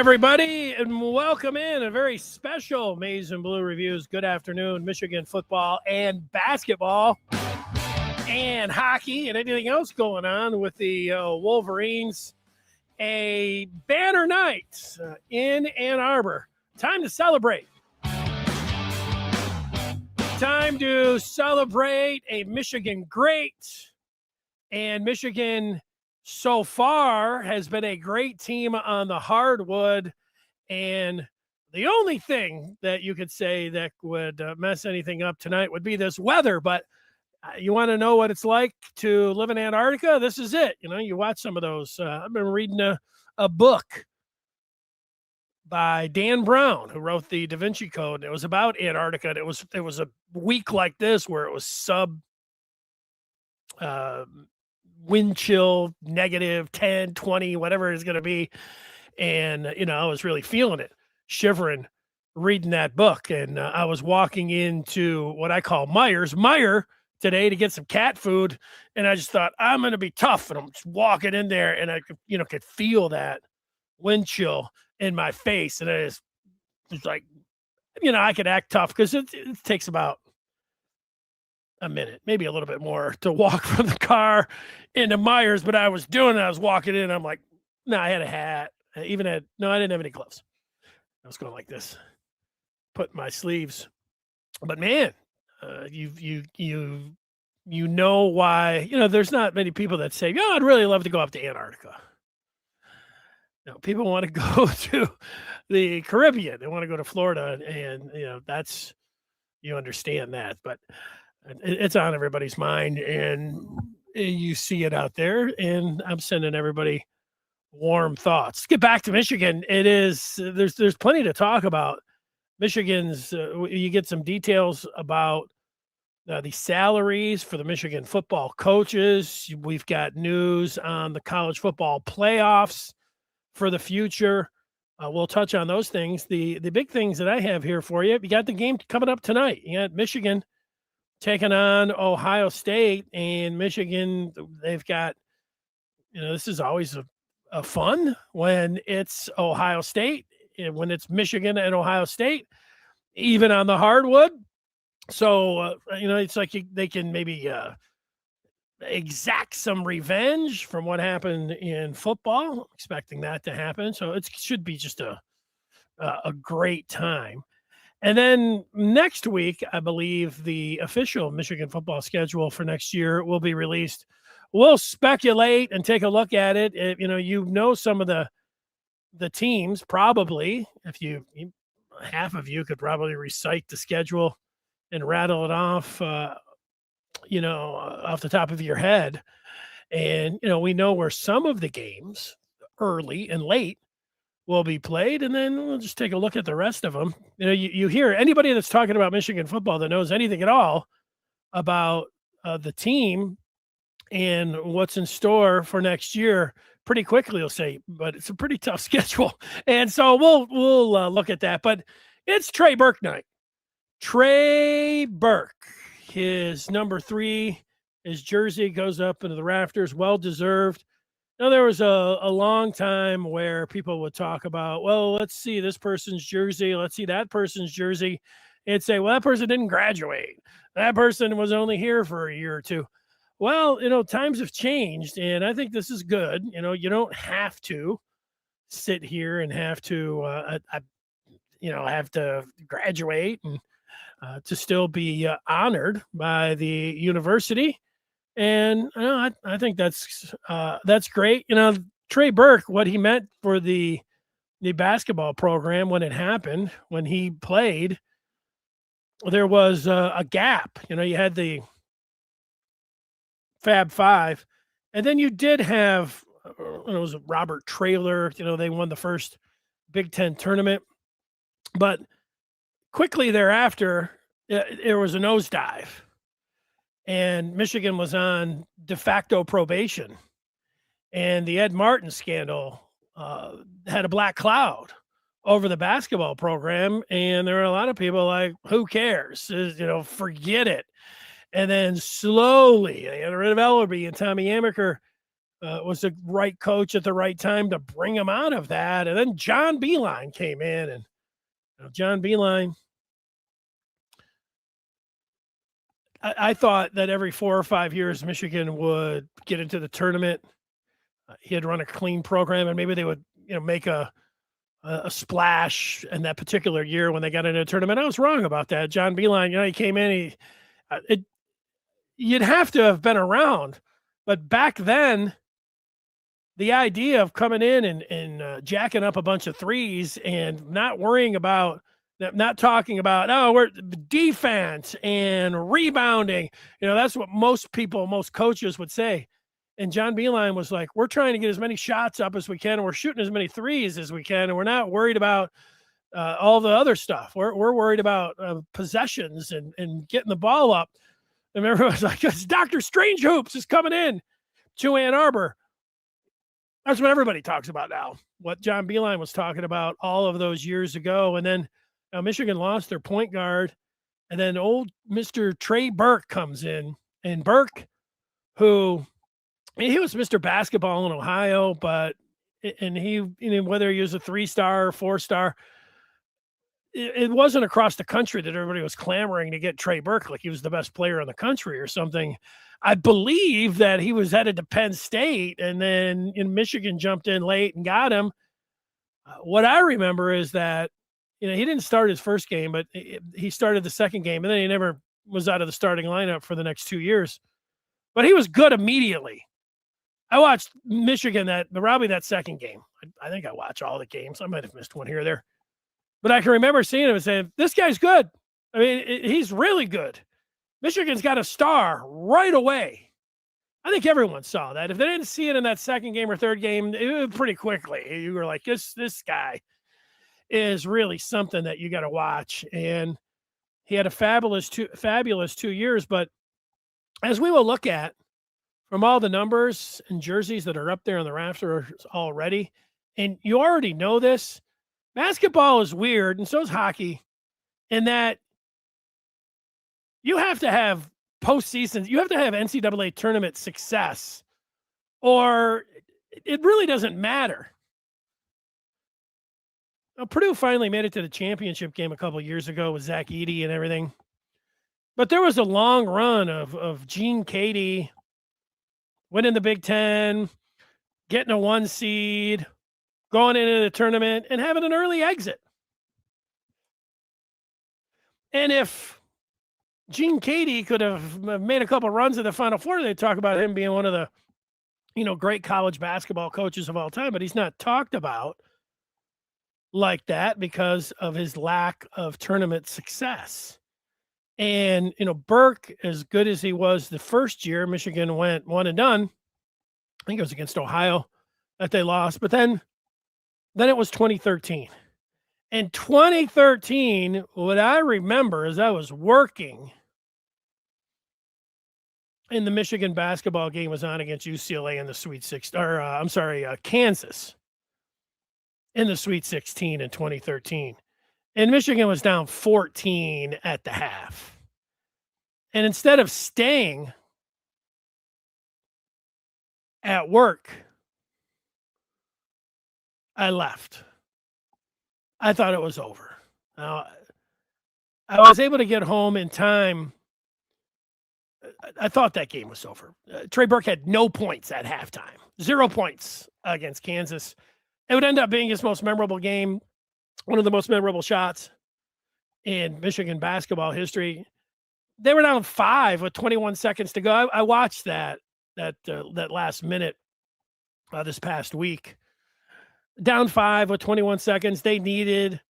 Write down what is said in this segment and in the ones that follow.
everybody, and welcome in a very special Maize and Blue Reviews. Good afternoon, Michigan football and basketball and hockey and anything else going on with the Wolverines. A banner night in Ann Arbor. Time to celebrate. Time to celebrate a Michigan great. And Michigan so far has been a great team on the hardwood. And the only thing that you could say that would mess anything up tonight would be this weather. But you want to know what it's like to live in Antarctica? This is it. You know, you watch some of those. I've been reading a book by Dan Brown, who wrote the Da Vinci Code. It was about Antarctica. And it was a week like this where it was wind chill, negative 10, 20, whatever it's going to be. And, you know, I was really feeling it, shivering, reading that book. And I was walking into what I call Meijer today to get some cat food. And I just thought, I'm going to be tough. And I'm just walking in there and I could feel that wind chill in my face. And it's like, I could act tough because it takes about a minute, maybe a little bit more to walk from the car into Meijer's, but I was walking in. I'm like, no, I had a hat. I didn't have any gloves. I was going like this, put my sleeves. But man, you know why, there's not many people that say, I'd really love to go up to Antarctica. No, people want to go to the Caribbean. They want to go to Florida. And you understand that, but it's on everybody's mind and you see it out there, and I'm sending everybody warm thoughts. Let's get back to Michigan. There's plenty to talk about. Michigan's, you get some details about the salaries for the Michigan football coaches. We've got news on the college football playoffs for the future. We'll touch on those things. The big things that I have here for you, you got the game coming up tonight. You got Michigan taking on Ohio State, and Michigan, they've got, this is always a fun when it's Ohio State, when it's Michigan and Ohio State, even on the hardwood. So, it's like they can maybe exact some revenge from what happened in football. I'm expecting that to happen. So it should be just a great time. And then next week, I believe the official Michigan football schedule for next year will be released. We'll speculate and take a look at it. Some of the teams probably, if half of you could probably recite the schedule and rattle it off, off the top of your head. And, we know where some of the games early and late will be played, and then we'll just take a look at the rest of them. You hear anybody that's talking about Michigan football that knows anything at all about the team and what's in store for next year, pretty quickly will say, but it's a pretty tough schedule. And so we'll look at that. But it's Trey Burke night. Trey Burke, his number 3, his jersey goes up into the rafters, well-deserved. There was a long time where people would talk about, well, let's see this person's jersey. Let's see that person's jersey. And say, well, that person didn't graduate. That person was only here for a year or two. Well, times have changed, and I think this is good. You don't have to sit here and have to, have to graduate and to still be honored by the university. And I think that's great. Trey Burke, what he meant for the basketball program when it happened, when he played, there was a gap. You had the Fab Five, and then you did have, it was Robert Traylor. They won the first Big Ten tournament, but quickly thereafter, there was a nosedive. And Michigan was on de facto probation. And the Ed Martin scandal had a black cloud over the basketball program. And there were a lot of people like, who cares? Forget it. And then slowly, they got rid of Ellerby and Tommy Amaker. was the right coach at the right time to bring him out of that. And then John Beeline came in, and John Beeline, I thought that every 4 or 5 years, Michigan would get into the tournament. He had run a clean program, and maybe they would, make a splash in that particular year when they got into a tournament. I was wrong about that. John Beeline, he came in. You'd have to have been around, but back then, the idea of coming in and jacking up a bunch of threes and not worrying about, not talking about, we're defense and rebounding. That's what most coaches would say. And John Beeline was like, we're trying to get as many shots up as we can, and we're shooting as many threes as we can, and we're not worried about all the other stuff. We're worried about possessions and getting the ball up. And everyone's like, it's Dr. Strange Hoops is coming in to Ann Arbor. That's what everybody talks about now, what John Beeline was talking about all of those years ago. And then Michigan lost their point guard, and then old Mr. Trey Burke comes in. And Burke, who he was Mr. Basketball in Ohio, but he, whether he was a 3-star or 4-star, it wasn't across the country that everybody was clamoring to get Trey Burke like he was the best player in the country or something. I believe that he was headed to Penn State, and then Michigan jumped in late and got him. What I remember is that, he didn't start his first game, but he started the second game, and then he never was out of the starting lineup for the next 2 years. But he was good immediately. I watched Michigan that second game. I think I watched all the games. I might have missed one here or there. But I can remember seeing him and saying, this guy's good. I mean, he's really good. Michigan's got a star right away. I think everyone saw that. If they didn't see it in that second game or third game, it was pretty quickly. You were like, this guy is really something that you got to watch. And he had a fabulous 2 years. But as we will look at, from all the numbers and jerseys that are up there on the rafters already, and you already know this, basketball is weird, and so is hockey, in that you have to have postseason, you have to have NCAA tournament success, or it really doesn't matter. Now, Purdue finally made it to the championship game a couple of years ago with Zach Edey and everything. But there was a long run of Gene Cady winning the Big Ten, getting a 1 seed, going into the tournament, and having an early exit. And if Gene Cady could have made a couple runs in the Final Four, they'd talk about him being one of the, great college basketball coaches of all time, but he's not talked about like that because of his lack of tournament success. And, Burke, as good as he was the first year, Michigan went one and done. I think it was against Ohio that they lost, but then it was 2013. And 2013, what I remember is I was working, and the Michigan basketball game was on against UCLA in the Sweet 16, Kansas in the Sweet 16 in 2013. And Michigan was down 14 at the half. And instead of staying at work, I left. I thought it was over. Now, I was able to get home in time. I thought that game was over. Trey Burke had no points at halftime. 0 points against Kansas. It would end up being his most memorable game, one of the most memorable shots in Michigan basketball history. They were down 5 with 21 seconds to go. I watched that last minute this past week. Down 5 with 21 seconds. They needed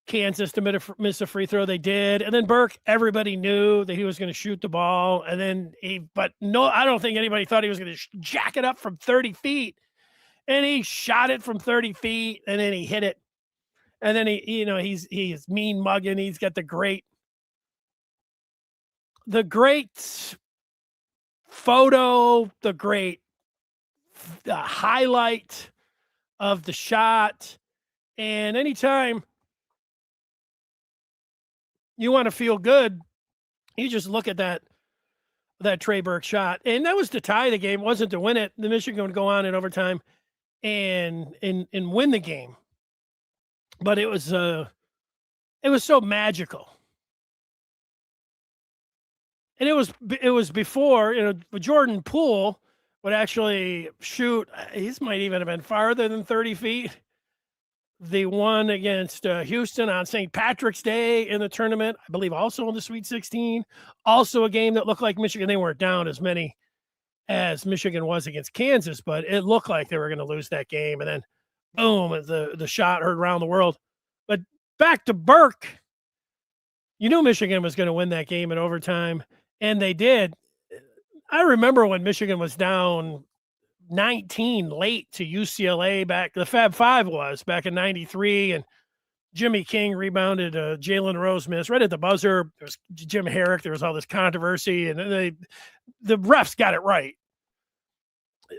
Kansas to miss a free throw. They did. And then Burke, everybody knew that he was going to shoot the ball. And then I don't think anybody thought he was going to jack it up from 30 feet. And he shot it from 30 feet, and then he hit it. And then he's mean mugging. He's got the great photo, the great highlight of the shot. And anytime you want to feel good, you just look at that that Trey Burke shot, and that was to tie the game. It wasn't to win it. The Michigan would go on in overtime and win the game. But it was so magical. And it was before, Jordan Poole would actually shoot. His might even have been farther than 30 feet. The one against Houston on St. Patrick's Day in the tournament, I believe also in the Sweet 16. Also a game that looked like Michigan. They weren't down as many as Michigan was against Kansas, but it looked like they were going to lose that game. And then, boom, the shot heard around the world. But back to Burke, you knew Michigan was going to win that game in overtime, and they did. I remember when Michigan was down 19 late to UCLA back, the Fab Five was back in 93, and Jimmy King rebounded Jalen Rose miss right at the buzzer. There was Jim Herrick. There was all this controversy, and the refs got it right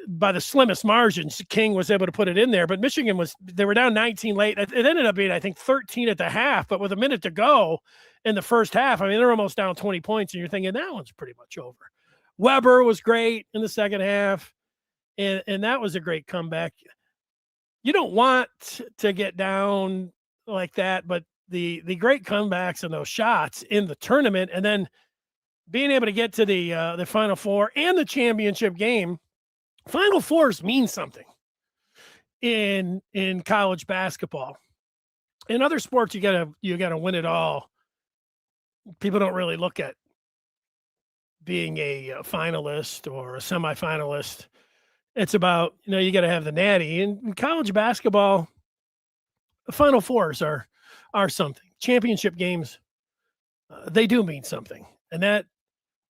by the slimmest margins. King was able to put it in there, but Michigan they were down 19 late. It ended up being, I think, 13 at the half, but with a minute to go in the first half, I mean, they're almost down 20 points, and you're thinking that one's pretty much over. Weber was great in the second half, and that was a great comeback. You don't want to get down like that, but the great comebacks and those shots in the tournament, and then being able to get to the Final Four and the championship game. Final Fours mean something in college basketball. In other sports, you gotta win it all. People don't really look at being a finalist or a semifinalist. It's about, you got to have the natty. In college basketball, the Final Fours are something. Championship games, they do mean something. And that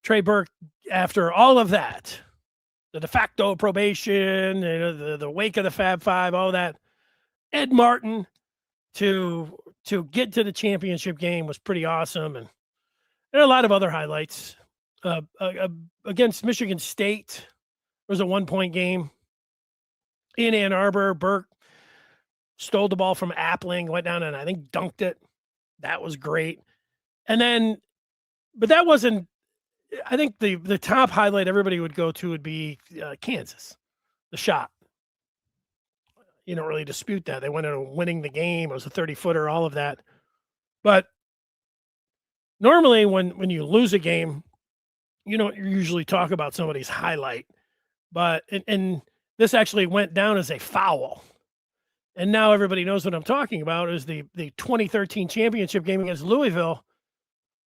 Trey Burke, after all of that, the de facto probation, the wake of the Fab Five, all that, Ed Martin to get to the championship game was pretty awesome. And there are a lot of other highlights. Against Michigan State, it was a 1-point game in Ann Arbor. Burke stole the ball from Appling, went down and I think dunked it. That was great. And then, but that wasn't, I think the top highlight everybody would go to would be Kansas, the shot. You don't really dispute that. They went into winning the game. It was a 30-footer, all of that. But normally when you lose a game, you don't usually talk about somebody's highlight. But and this actually went down as a foul. And now everybody knows what I'm talking about is the 2013 championship game against Louisville.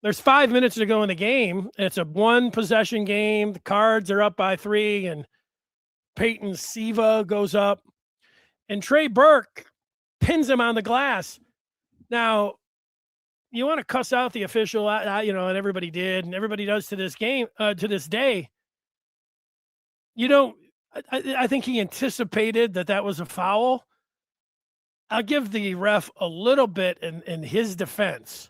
There's 5 minutes to go in the game. It's a 1-possession game. The Cards are up by 3, and Peyton Siva goes up. And Trey Burke pins him on the glass. Now, you want to cuss out the official, and everybody did, and everybody does to this game, to this day. I think he anticipated that was a foul. I'll give the ref a little bit in his defense.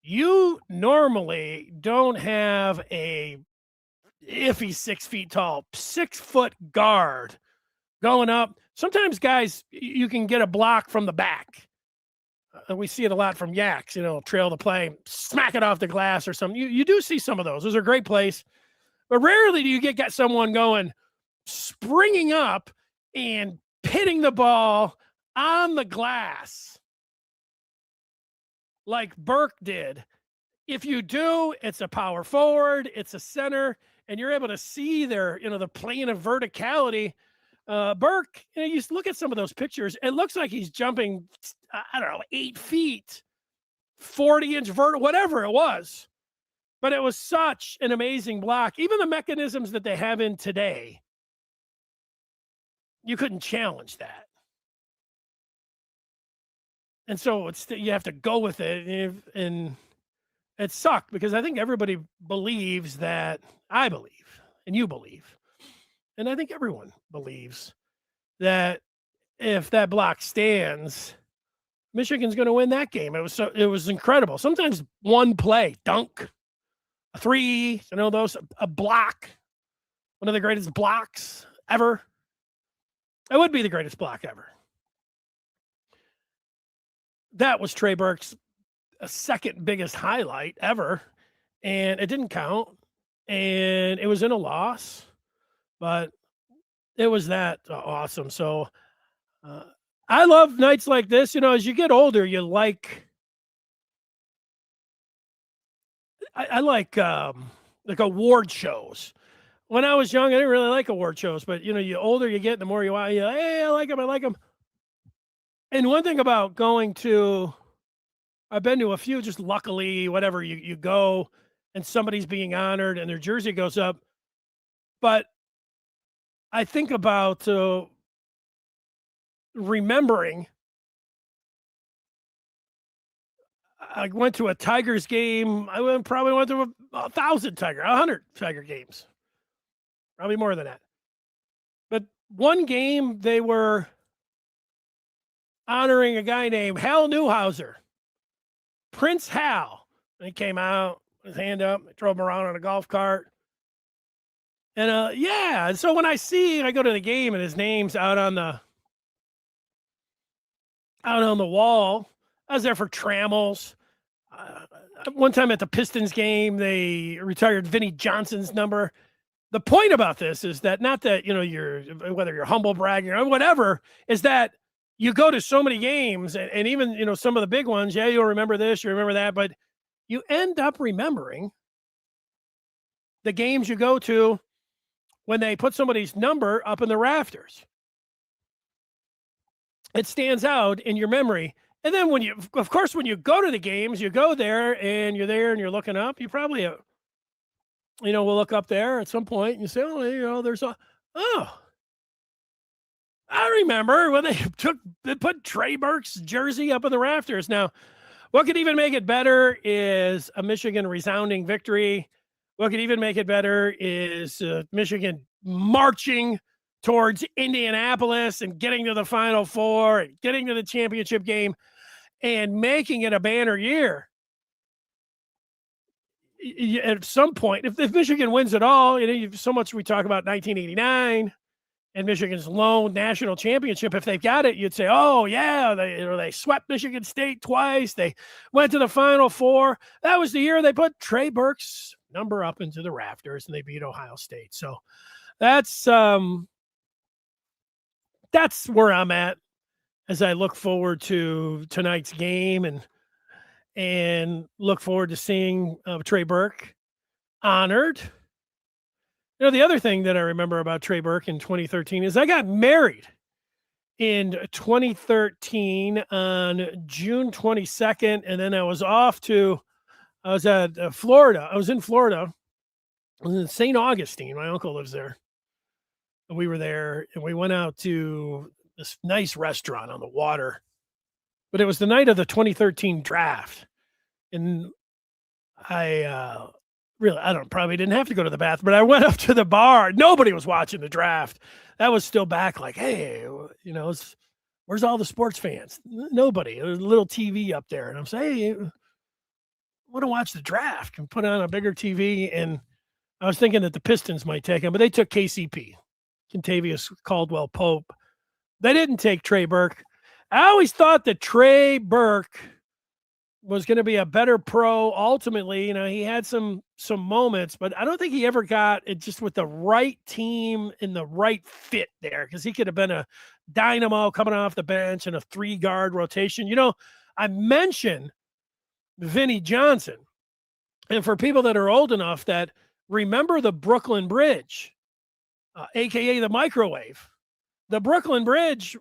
You normally don't have if he's 6 feet tall, 6-foot guard going up. Sometimes guys, you can get a block from the back. We see it a lot from Yaks, trail the play, smack it off the glass or something. You do see some of those. Those are great plays. But rarely do you get someone going, springing up and pitting the ball on the glass like Burke did. If you do, it's a power forward, it's a center, and you're able to see the plane of verticality. Burke, you look at some of those pictures, it looks like he's jumping, 8 feet, 40-inch vertical, whatever it was. But it was such an amazing block. Even the mechanisms that they have in today, you couldn't challenge that. And so you have to go with it. And it sucked because I think everybody believes that I believe, and you believe, and I think everyone believes that if that block stands, Michigan's going to win that game. It was incredible. Sometimes one play, dunk, a 3, a block, one of the greatest blocks ever. It would be the greatest block ever. That was Trey Burke's second biggest highlight ever, and it didn't count. and it was in a loss, but it was that awesome. So uh, I love nights like this. As you get older, you I like award shows. When I was young, I didn't really like award shows, but you older you get, the more you want. Hey, I like them. I like them. And one thing about going to, I've been to a few. Just luckily, whatever you go, and somebody's being honored, and their jersey goes up. But I think about remembering. I went to a Tigers game. Probably went to a 100 Tiger games, probably more than that. But one game they were honoring a guy named Hal Newhouser, Prince Hal. And he came out, his hand up, I drove him around on a golf cart. And yeah, so when I go to the game and his name's out on the wall. I was there for Trammels. One time at the Pistons game, they retired Vinnie Johnson's number. The point about this is that not that, you're, whether you're humble bragging or whatever, is that you go to so many games and even, some of the big ones. Yeah, you'll remember this, you remember that, but you end up remembering the games you go to when they put somebody's number up in the rafters. It stands out in your memory. And then when you go to the games, you go there and you're looking up, you probably, we'll look up there at some point and you say, oh, I remember when they put Trey Burke's jersey up in the rafters. Now, what could even make it better is a Michigan resounding victory. What could even make it better is Michigan marching towards Indianapolis and getting to the Final Four and getting to the championship game and making it a banner year. At some point, if Michigan wins it all, so much we talk about 1989 and Michigan's lone national championship. If they've got it, you'd say, oh, yeah, they swept Michigan State twice. They went to the Final Four. That was the year they put Trey Burke's number up into the rafters and they beat Ohio State. So that's where I'm at as I look forward to tonight's game and look forward to seeing Trey Burke honored. The other thing that I remember about Trey Burke in 2013 is I got married in 2013 on June 22nd, and then I was at Florida. I was in Florida. I was in St. Augustine. My uncle lives there. And we were there, and we went out to this nice restaurant on the water. But it was the night of the 2013 draft. And I probably didn't have to go to the bathroom, but I went up to the bar. Nobody was watching the draft. That was still back like, hey, where's all the sports fans? Nobody. There was a little TV up there. And I'm saying, hey, I want to watch the draft and put on a bigger TV. And I was thinking that the Pistons might take him, but they took KCP, Kentavious Caldwell Pope. They didn't take Trey Burke. I always thought that Trey Burke was going to be a better pro. Ultimately, he had some moments, but I don't think he ever got it just with the right team and the right fit there, because he could have been a dynamo coming off the bench in a 3-guard rotation. I mentioned Vinnie Johnson, and for people that are old enough that remember the Brooklyn Bridge, aka the microwave, the Brooklyn Bridge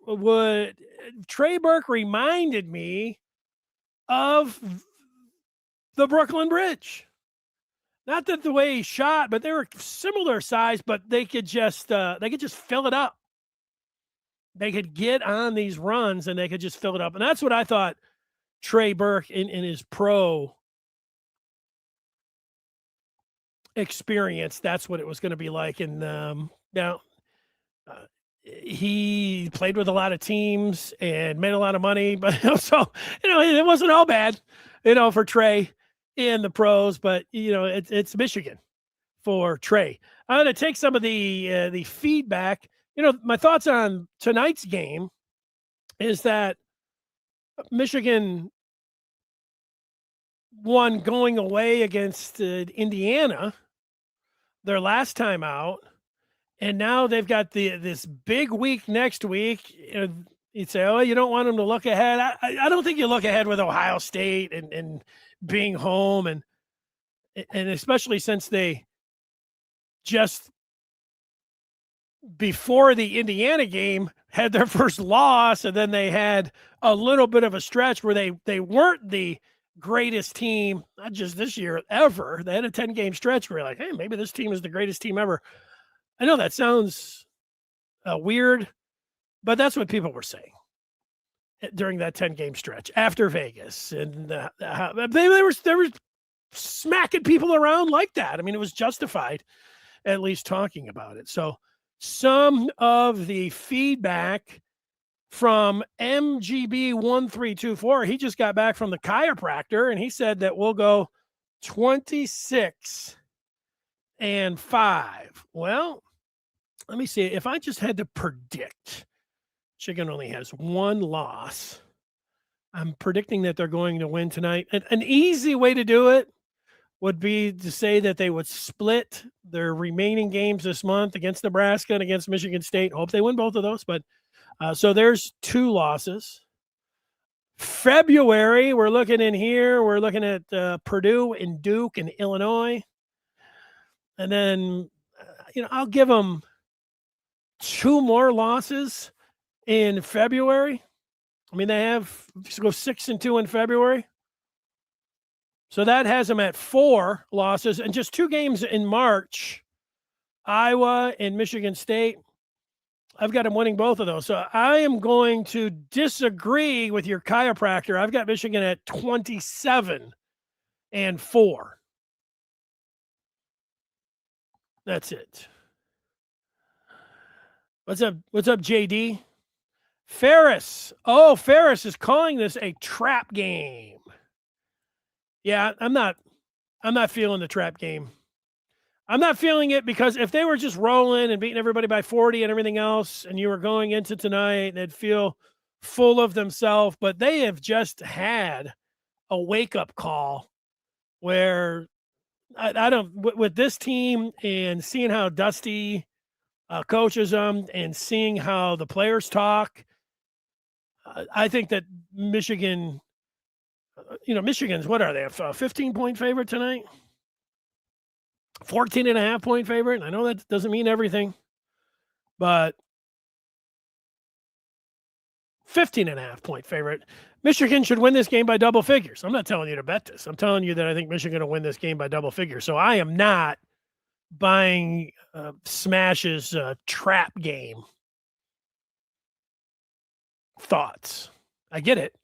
Trey Burke reminded me of the Brooklyn Bridge. Not that the way he shot, but they were similar size, but they could just fill it up. They could get on these runs and they could just fill it up. And that's what I thought Trey Burke in his pro experience, that's what it was going to be like. And now he played with a lot of teams and made a lot of money, but so, it wasn't all bad, for Trey in the pros, but it's Michigan for Trey. I'm going to take some of the feedback. My thoughts on tonight's game is that Michigan won going away against Indiana, their last time out, and now they've got this big week next week. You'd say, oh, you don't want them to look ahead. I don't think you look ahead with Ohio State and being home, and especially since they just before the Indiana game had their first loss, and then they had a little bit of a stretch where they weren't the greatest team, not just this year, ever. They had a 10-game stretch where you're like, hey, maybe this team is the greatest team ever. I know that sounds weird, but that's what people were saying during that 10-game stretch after Vegas. And they were smacking people around like that. I mean, it was justified, at least talking about it. So some of the feedback from MGB1324, he just got back from the chiropractor, and he said that we'll go 26-5. Well, let me see. If I just had to predict, Michigan only has one loss. I'm predicting that they're going to win tonight. An easy way to do it would be to say that they would split their remaining games this month against Nebraska and against Michigan State. Hope they win both of those, but so there's 2 losses. February, we're looking in here. We're looking at Purdue and Duke and Illinois. And then, I'll give them 2 more losses in February. I mean, they have to go 6-2 in February. So that has them at 4 losses and just 2 games in March, Iowa and Michigan State. I've got them winning both of those. So I am going to disagree with your chiropractor. I've got Michigan at 27-4. That's it. What's up, JD? Ferris. Oh, Ferris is calling this a trap game. Yeah, I'm not feeling the trap game. I'm not feeling it because if they were just rolling and beating everybody by 40 and everything else, and you were going into tonight, they'd feel full of themselves. But they have just had a wake-up call where I don't, with this team and seeing how Dusty coaches them and seeing how the players talk, I think that Michigan, Michigan's, what are they, a 15-point favorite tonight? 14.5-point favorite. I know that doesn't mean everything, but 15.5-point favorite. Michigan should win this game by double figures. I'm not telling you to bet this. I'm telling you that I think Michigan will win this game by double figures. So I am not buying Smash's trap game thoughts. I get it,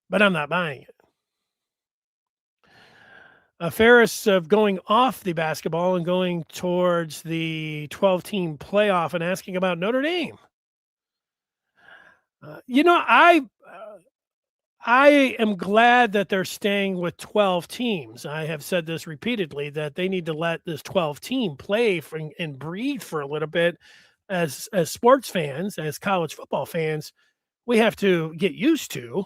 but I'm not buying it. Ferris going off the basketball and going towards the 12-team playoff and asking about Notre Dame. I am glad that they're staying with 12 teams. I have said this repeatedly, that they need to let this 12-team play and breathe for a little bit. As sports fans, as college football fans, we have to get used to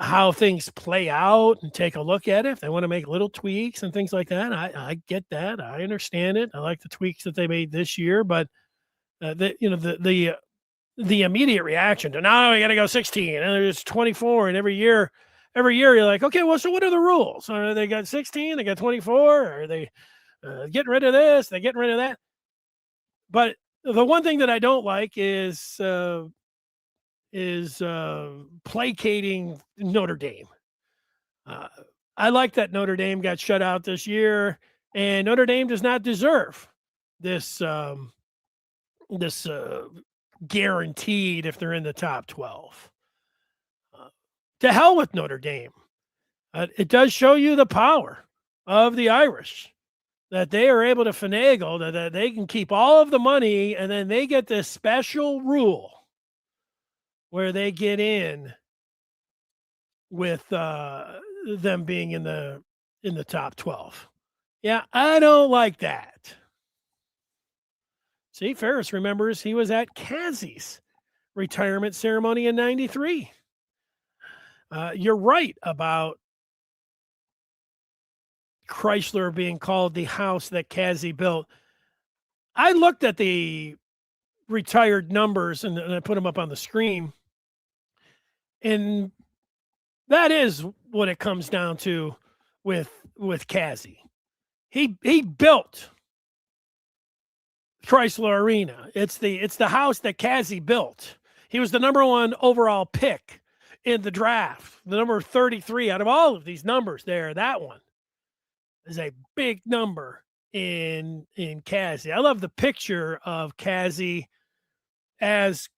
how things play out and take a look at it. If they want to make little tweaks and things like that, I get that. I understand it. I like the tweaks that they made this year, but the immediate reaction to now we got to go 16 and there's 24, and every year you're like, okay, well, so what are the rules? Are they got 16? They got 24? Are they getting rid of this? They're getting rid of that. But the one thing that I don't like is placating Notre Dame. I like that Notre Dame got shut out this year, and Notre Dame does not deserve this guaranteed if they're in the top 12. To hell with Notre Dame. It does show you the power of the Irish, that they are able to finagle, that they can keep all of the money, and then they get this special rule where they get in with them being in the top 12. Yeah, I don't like that. See, Ferris remembers he was at Kazi's retirement ceremony in 93. You're right about Chrysler being called the house that Cassie built. I looked at the retired numbers and I put them up on the screen. And that is what it comes down to with Cassie. He built Chrysler Arena. It's the house that Cassie built. He was the number 1 overall pick in the draft, the number 33 out of all of these numbers there. That one is a big number in Cassie. I love the picture of Cassie as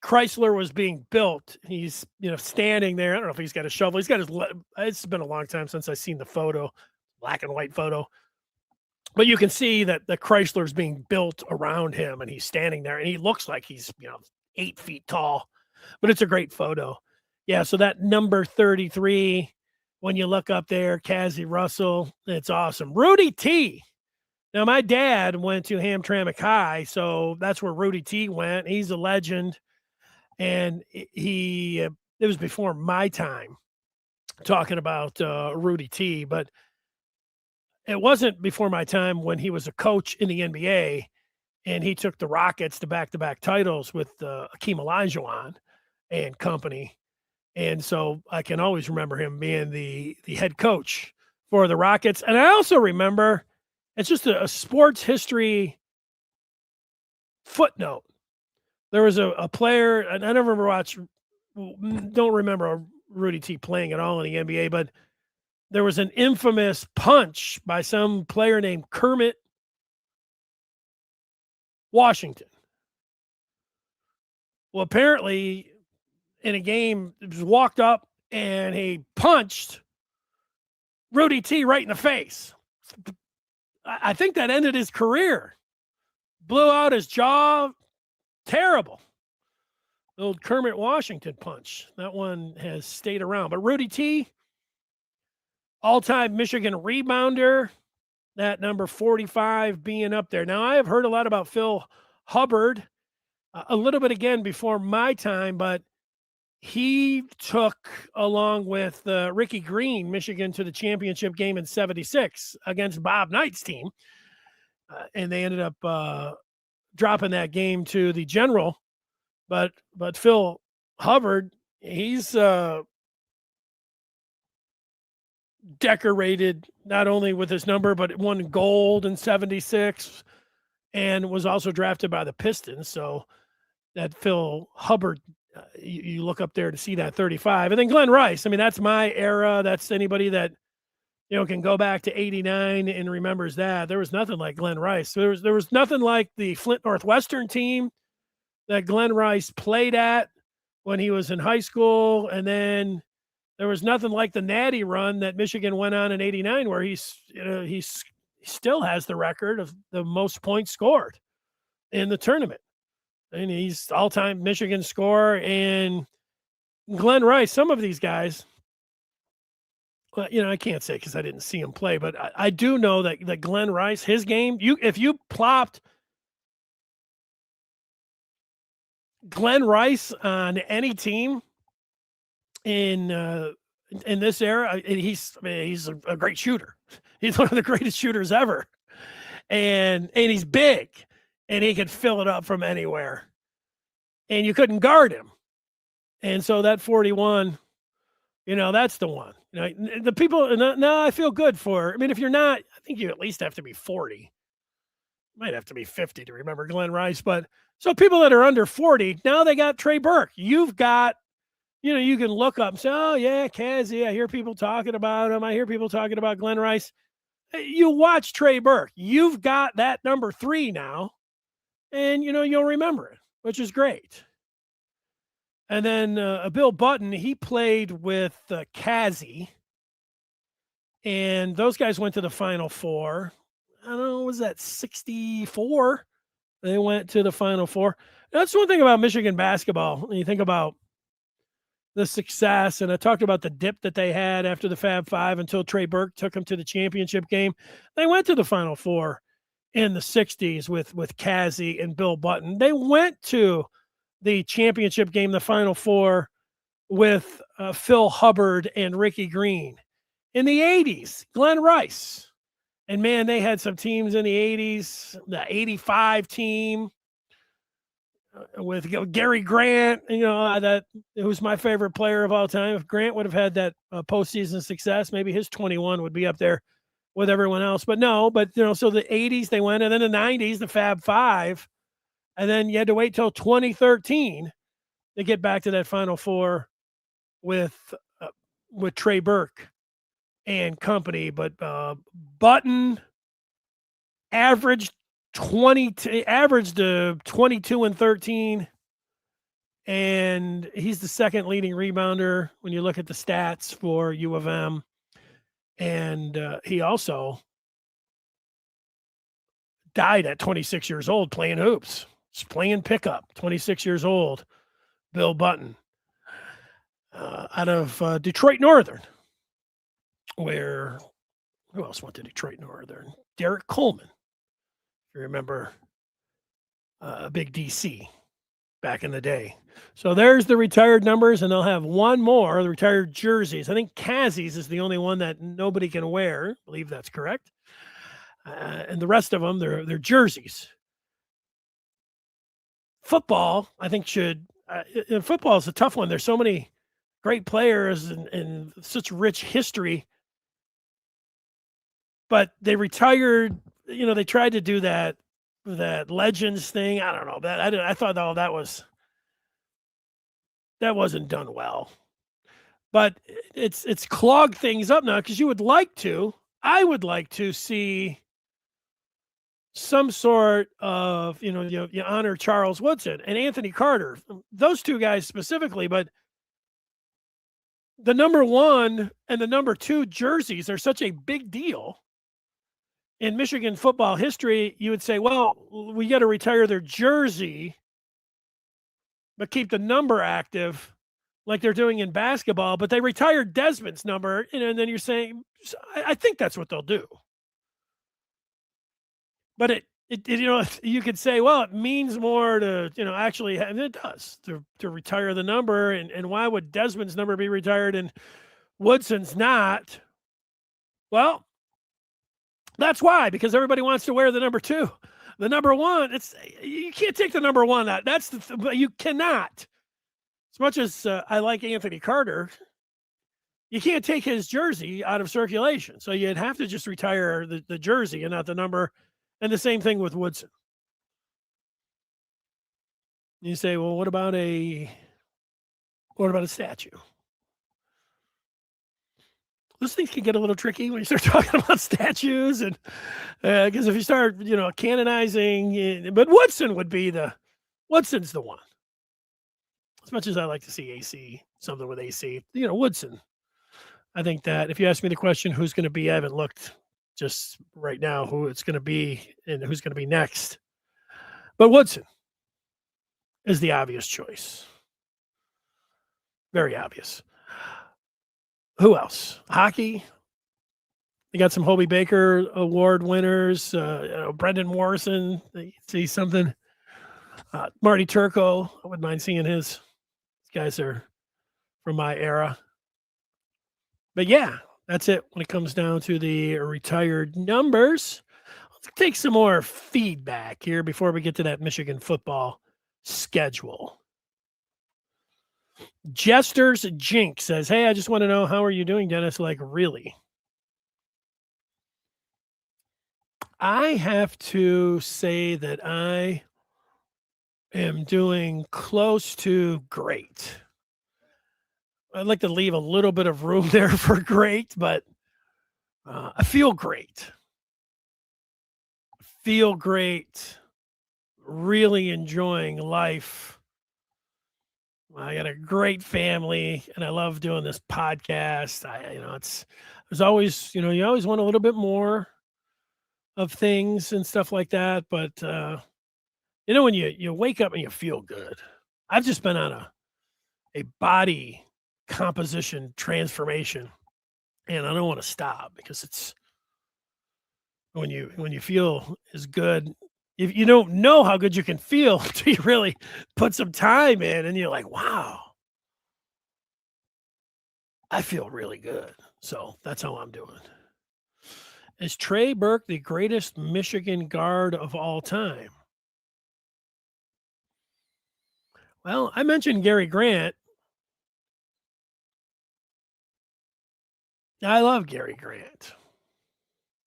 Chrysler was being built. He's, standing there. I don't know if he's got a shovel. He's got it's been a long time since I've seen the photo, black and white photo. But you can see that the Chrysler's being built around him and he's standing there and he looks like he's, 8 feet tall, but it's a great photo. Yeah. So that number 33, when you look up there, Cassie Russell, it's awesome. Rudy T. Now my dad went to Hamtramck High, so that's where Rudy T went. He's a legend. And it was before my time talking about Rudy T, but it wasn't before my time when he was a coach in the NBA and he took the Rockets to back-to-back titles with Hakeem Olajuwon and company. And so I can always remember him being the head coach for the Rockets. And I also remember, it's just a sports history footnote. There was a player, and I never don't remember Rudy T playing at all in the NBA, but there was an infamous punch by some player named Kermit Washington. Well, apparently in a game, he walked up and he punched Rudy T right in the face. I think that ended his career. Blew out his jaw. Terrible. The old Kermit Washington punch. That one has stayed around. But Rudy T, all-time Michigan rebounder, that number 45 being up there. Now, I have heard a lot about Phil Hubbard, a little bit again before my time, but he took, along with Ricky Green, Michigan to the championship game in '76 against Bob Knight's team. And they ended up dropping that game to the General, but Phil Hubbard, he's decorated not only with his number, but won gold in '76 and was also drafted by the Pistons. So that Phil Hubbard, you look up there to see that 35. And then Glenn Rice, I mean, that's my era. That's anybody that, can go back to '89 and remembers that. There was nothing like Glenn Rice. There was nothing like the Flint Northwestern team that Glenn Rice played at when he was in high school. And then there was nothing like the Natty run that Michigan went on in '89, where he still has the record of the most points scored in the tournament. And he's all-time Michigan scorer. And Glenn Rice, some of these guys, well, I can't say because I didn't see him play, but I do know that Glenn Rice, his game, if you plopped Glenn Rice on any team in this era, he's a great shooter. He's one of the greatest shooters ever, and he's big, and he could fill it up from anywhere, and you couldn't guard him, and so that 41. That's the one. The people, no, I feel good for, I mean, if you're not, I think you at least have to be 40. You might have to be 50 to remember Glenn Rice. But so people that are under 40, now they got Trey Burke. You've got, you can look up and say, oh, yeah, Cassie, I hear people talking about him. I hear people talking about Glenn Rice. You watch Trey Burke. You've got that number 3 now, and, you'll remember it, which is great. And then Bill Button, he played with Cassie, and those guys went to the Final Four. I don't know, was that 64? They went to the Final Four. That's one thing about Michigan basketball. When you think about the success, and I talked about the dip that they had after the Fab Five until Trey Burke took them to the championship game. They went to the Final Four in the 60s with Cassie and Bill Button. They went to the championship game, the Final Four, with Phil Hubbard and Ricky Green. In the 80s, Glenn Rice And man, they had some teams in the 80s, the 85 team with Gary Grant, that it was my favorite player of all time. If Grant would have had that postseason success, maybe his 21 would be up there with everyone else. But no, so the 80s they went, and then the 90s, the Fab Five, and then you had to wait till 2013 to get back to that Final Four with Trey Burke and company. But Button averaged 22 and 13, and he's the second leading rebounder when you look at the stats for U of M. And he also died at 26 years old playing hoops, just playing pickup. 26 years old, Bill Button, out of Detroit Northern, where who else went to Detroit Northern? Derek Coleman, if you remember, big DC back in the day. So there's the retired numbers, and they'll have one more, the retired jerseys. I think Kazi's is the only one that nobody can wear. I believe that's correct. And the rest of them, they're jerseys. Football, I think, football is a tough one. There's so many great players and such rich history. But they retired, they tried to do that Legends thing. I don't know. I thought all that wasn't done well. But it's clogged things up now, because I would like to see some sort of, you honor Charles Woodson and Anthony Carter, those two guys specifically, but the number 1 and the number 2 jerseys are such a big deal in Michigan football history. You would say, well, we got to retire their jersey, but keep the number active like they're doing in basketball. But they retired Desmond's number, and then you're saying, I think that's what they'll do. But you could say, well, it means more to, actually, and it does, to retire the number. And why would Desmond's number be retired and Woodson's not? Well, that's why, because everybody wants to wear the number 2. The number 1, you can't take the number 1 out. You cannot. As much as I like Anthony Carter, you can't take his jersey out of circulation. So you'd have to just retire the jersey and not the number. And the same thing with Woodson. You say, well, what about a statue? Those things can get a little tricky when you start talking about statues, and because if you start, canonizing, but Woodson's the one. As much as I like to see AC, something with AC, Woodson. I think that if you ask me the question, who's going to be, I haven't looked just right now who it's going to be and who's going to be next. But Woodson is the obvious choice. Very obvious. Who else? Hockey. You got some Hobie Baker Award winners. Brendan Morrison. You see something. Marty Turco. I wouldn't mind seeing his. These guys are from my era. But yeah, that's it when it comes down to the retired numbers. Let's take some more feedback here before we get to that Michigan football schedule. Jester's Jink says, hey, I just want to know, how are you doing, Dennis? Like, really? I have to say that I am doing close to great. I'd like to leave a little bit of room there for great, but I feel great. Really enjoying life. I got a great family, and I love doing this podcast. There's always, you always want a little bit more of things and stuff like that. But, when you wake up and you feel good, I've just been on a body composition transformation, and I don't want to stop, because it's when you feel as good, if you don't know how good you can feel until you really put some time in, and you're like, wow, I feel really good. So that's how I'm doing. Is Trey Burke the greatest Michigan guard of all time? Well, I mentioned Gary Grant. I love Gary Grant.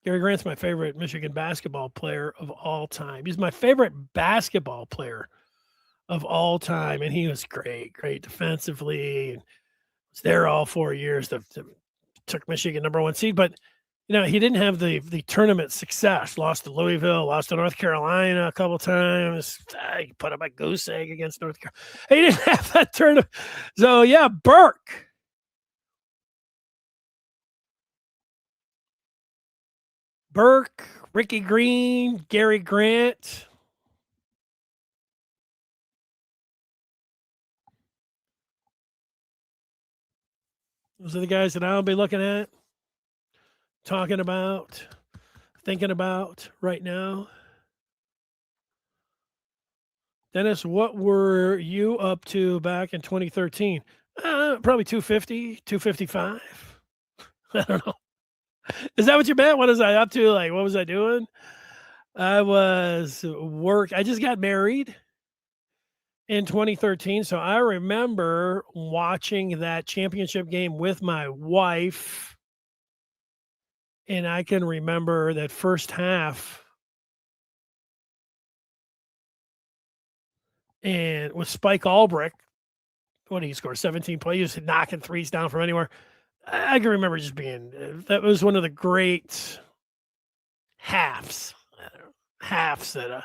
Gary Grant's my favorite Michigan basketball player of all time. He's my favorite basketball player of all time, and he was great defensively, and was there all 4 years. Took Michigan #1 seed, but he didn't have the tournament success. Lost to Louisville, lost to North Carolina a couple times. He put up a goose egg against North Carolina. He didn't have that tournament. So yeah, Burke. Burke, Ricky Green, Gary Grant. Those are the guys that I'll be looking at, talking about, thinking about right now. Dennis, what were you up to back in 2013? Probably 250, 255. I don't know. Is that what you meant? What was I up to? Like, what was I doing? I was I just got married in 2013. So I remember watching that championship game with my wife. And I can remember that first half. And with Spike Albrecht, what did he score? 17 points. He was knocking threes down from anywhere. I can remember just being, that was one of the great halves. Halves that it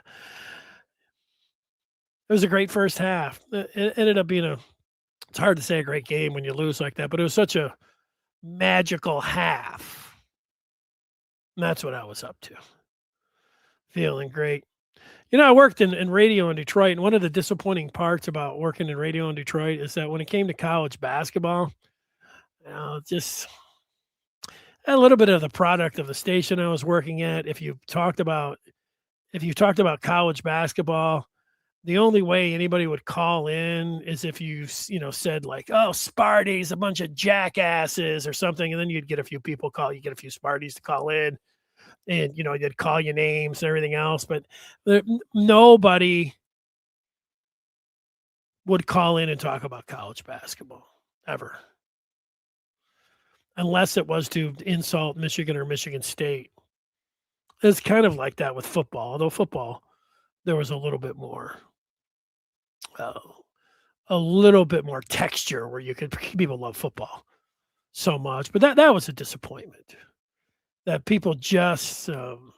was a great first half. It ended up being it's hard to say a great game when you lose like that, but it was such a magical half. And that's what I was up to. Feeling great. I worked in radio in Detroit, and one of the disappointing parts about working in radio in Detroit is that when it came to college basketball, just a little bit of the product of the station I was working at. If you talked about college basketball, the only way anybody would call in is if you said like, "Oh, Sparty's a bunch of jackasses" or something, and then you'd get a few people you get a few Spartys to call in, and they'd call you names and everything else, but nobody would call in and talk about college basketball ever, unless it was to insult Michigan or Michigan State. It's kind of like that with football, although football, there was a little bit more texture where people love football so much, but that was a disappointment that people just, and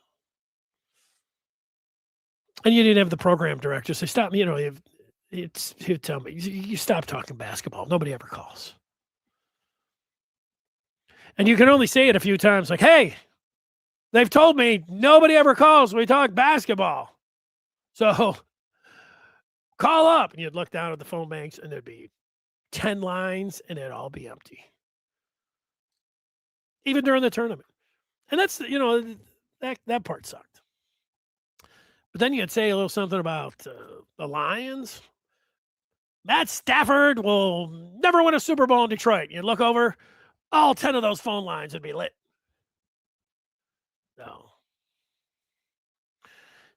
you didn't have the program director say, "Stop," he'd tell me, "You stop talking basketball. Nobody ever calls." And you can only say it a few times, like, "Hey, they've told me nobody ever calls when we talk basketball. So call up." And you'd look down at the phone banks and there'd be 10 lines and it'd all be empty. Even during the tournament. And that's, that part sucked. But then you'd say a little something about the Lions. Matt Stafford will never win a Super Bowl in Detroit. You'd look over, all 10 of those phone lines would be lit. No.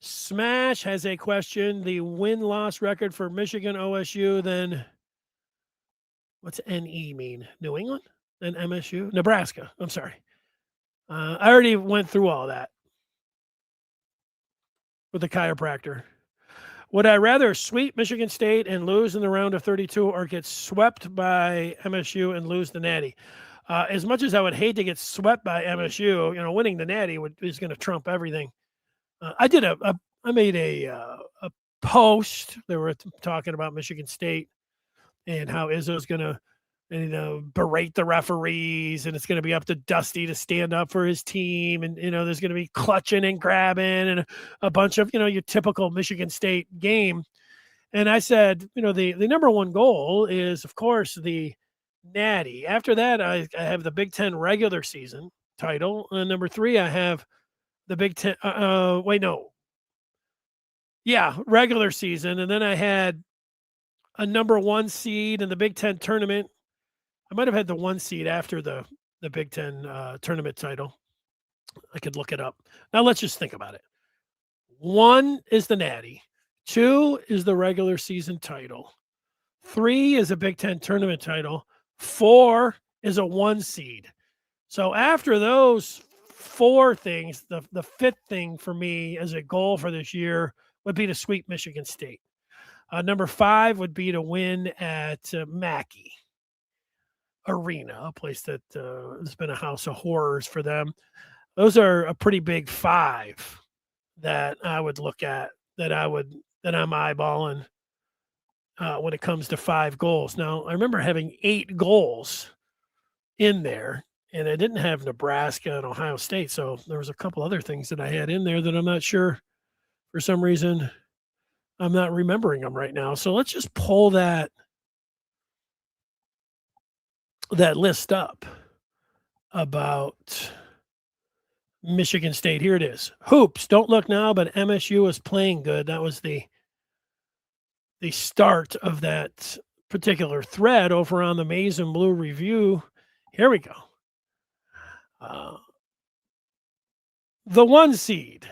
Smash has a question. The win-loss record for Michigan, OSU, then what's NE mean? New England? Then MSU? Nebraska. I'm sorry. I already went through all that with the chiropractor. Would I rather sweep Michigan State and lose in the round of 32 or get swept by MSU and lose the Natty? As much as I would hate to get swept by MSU, winning the Natty is going to trump everything. I made a post. They were talking about Michigan State and how Izzo's going to, berate the referees, and it's going to be up to Dusty to stand up for his team. And, there's going to be clutching and grabbing and a bunch of, your typical Michigan State game. And I said, the number one goal is, of course, the Natty. After that, I have the Big Ten regular season title. And number 3, I have the Big Ten. Regular season. And then I had a number 1 seed in the Big Ten tournament. I might have had the 1 seed after the Big Ten tournament title. I could look it up. Now let's just think about it. 1 is the Natty, 2 is the regular season title, 3 is a Big Ten tournament title, 4 is a 1 seed. So after those 4 things, the fifth thing for me as a goal for this year would be to sweep Michigan State. Number 5 would be to win at Mackey Arena, a place that has been a house of horrors for them. Those are a pretty big 5 that I would look at, that I'm eyeballing when it comes to 5 goals. Now, I remember having 8 goals in there, and I didn't have Nebraska and Ohio State, so there was a couple other things that I had in there that I'm not sure, for some reason, I'm not remembering them right now. So let's just pull that list up about Michigan State. Here it is. Hoops. Don't look now, but MSU is playing good. That was the start of that particular thread over on the Maize and Blue Review. Here we go. The 1 seed,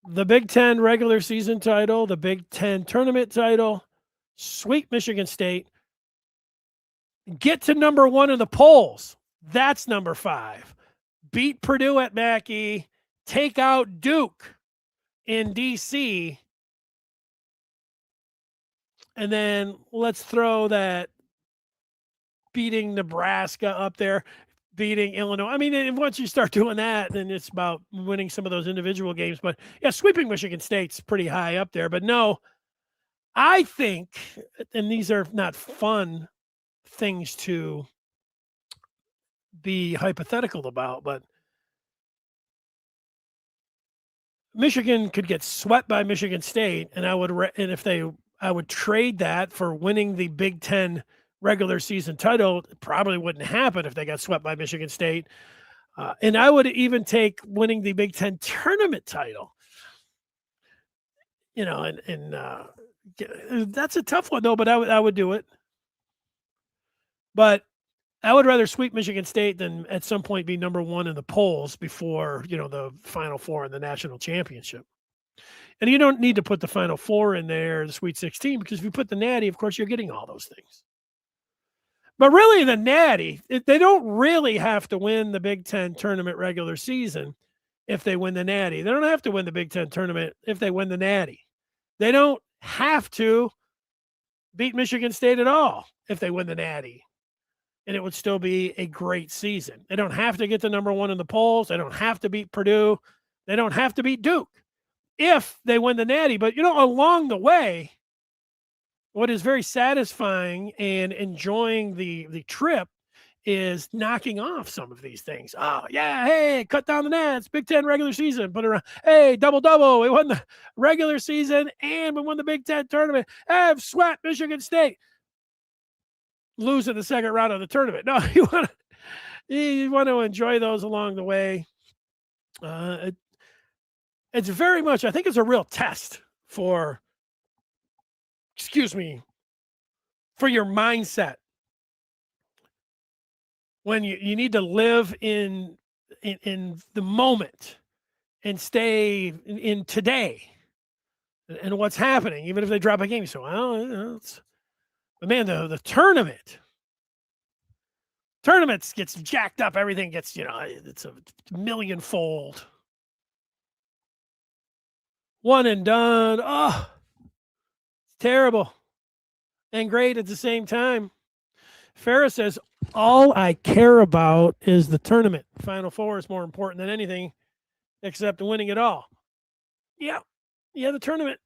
the Big Ten regular season title, the Big Ten tournament title, sweep Michigan State, get to number 1 in the polls. That's number 5. Beat Purdue at Mackey, take out Duke in DC, and then let's throw that beating Nebraska up there, beating Illinois. I mean, once you start doing that, then it's about winning some of those individual games. But yeah, sweeping Michigan State's pretty high up there. But no, I think, and these are not fun things to be hypothetical about, but Michigan could get swept by Michigan State, and I would trade that for winning the Big Ten regular season title. It probably wouldn't happen if they got swept by Michigan State. And I would even take winning the Big Ten tournament title. You know, and that's a tough one though, but I would do it. But I would rather sweep Michigan State than at some point be number 1 in the polls before, the Final Four in the national championship. And you don't need to put the Final Four in there, the Sweet 16, because if you put the Natty, of course, you're getting all those things. But really, the Natty, they don't really have to win the Big Ten tournament regular season if they win the Natty. They don't have to win the Big Ten tournament if they win the Natty. They don't have to beat Michigan State at all if they win the Natty. And it would still be a great season. They don't have to get to number 1 in the polls. They don't have to beat Purdue. They don't have to beat Duke if they win the Natty. But, along the way, what is very satisfying and enjoying the trip is knocking off some of these things. Oh, yeah, hey, cut down the nets, Big Ten regular season, put it around. Hey, double. We won the regular season and we won the Big Ten tournament. I've swept Michigan State. Lose in the second round of the tournament. No, you want to enjoy those along the way. It's very much, I think it's a real test for your mindset when you need to live in the moment and stay in today and what's happening, even if they drop a game. So, but man, the tournaments gets jacked up. Everything gets, it's a millionfold. One and done. Oh, it's terrible and great at the same time. Farrah says, all I care about is the tournament. Final Four is more important than anything except winning it all. Yeah, the tournament.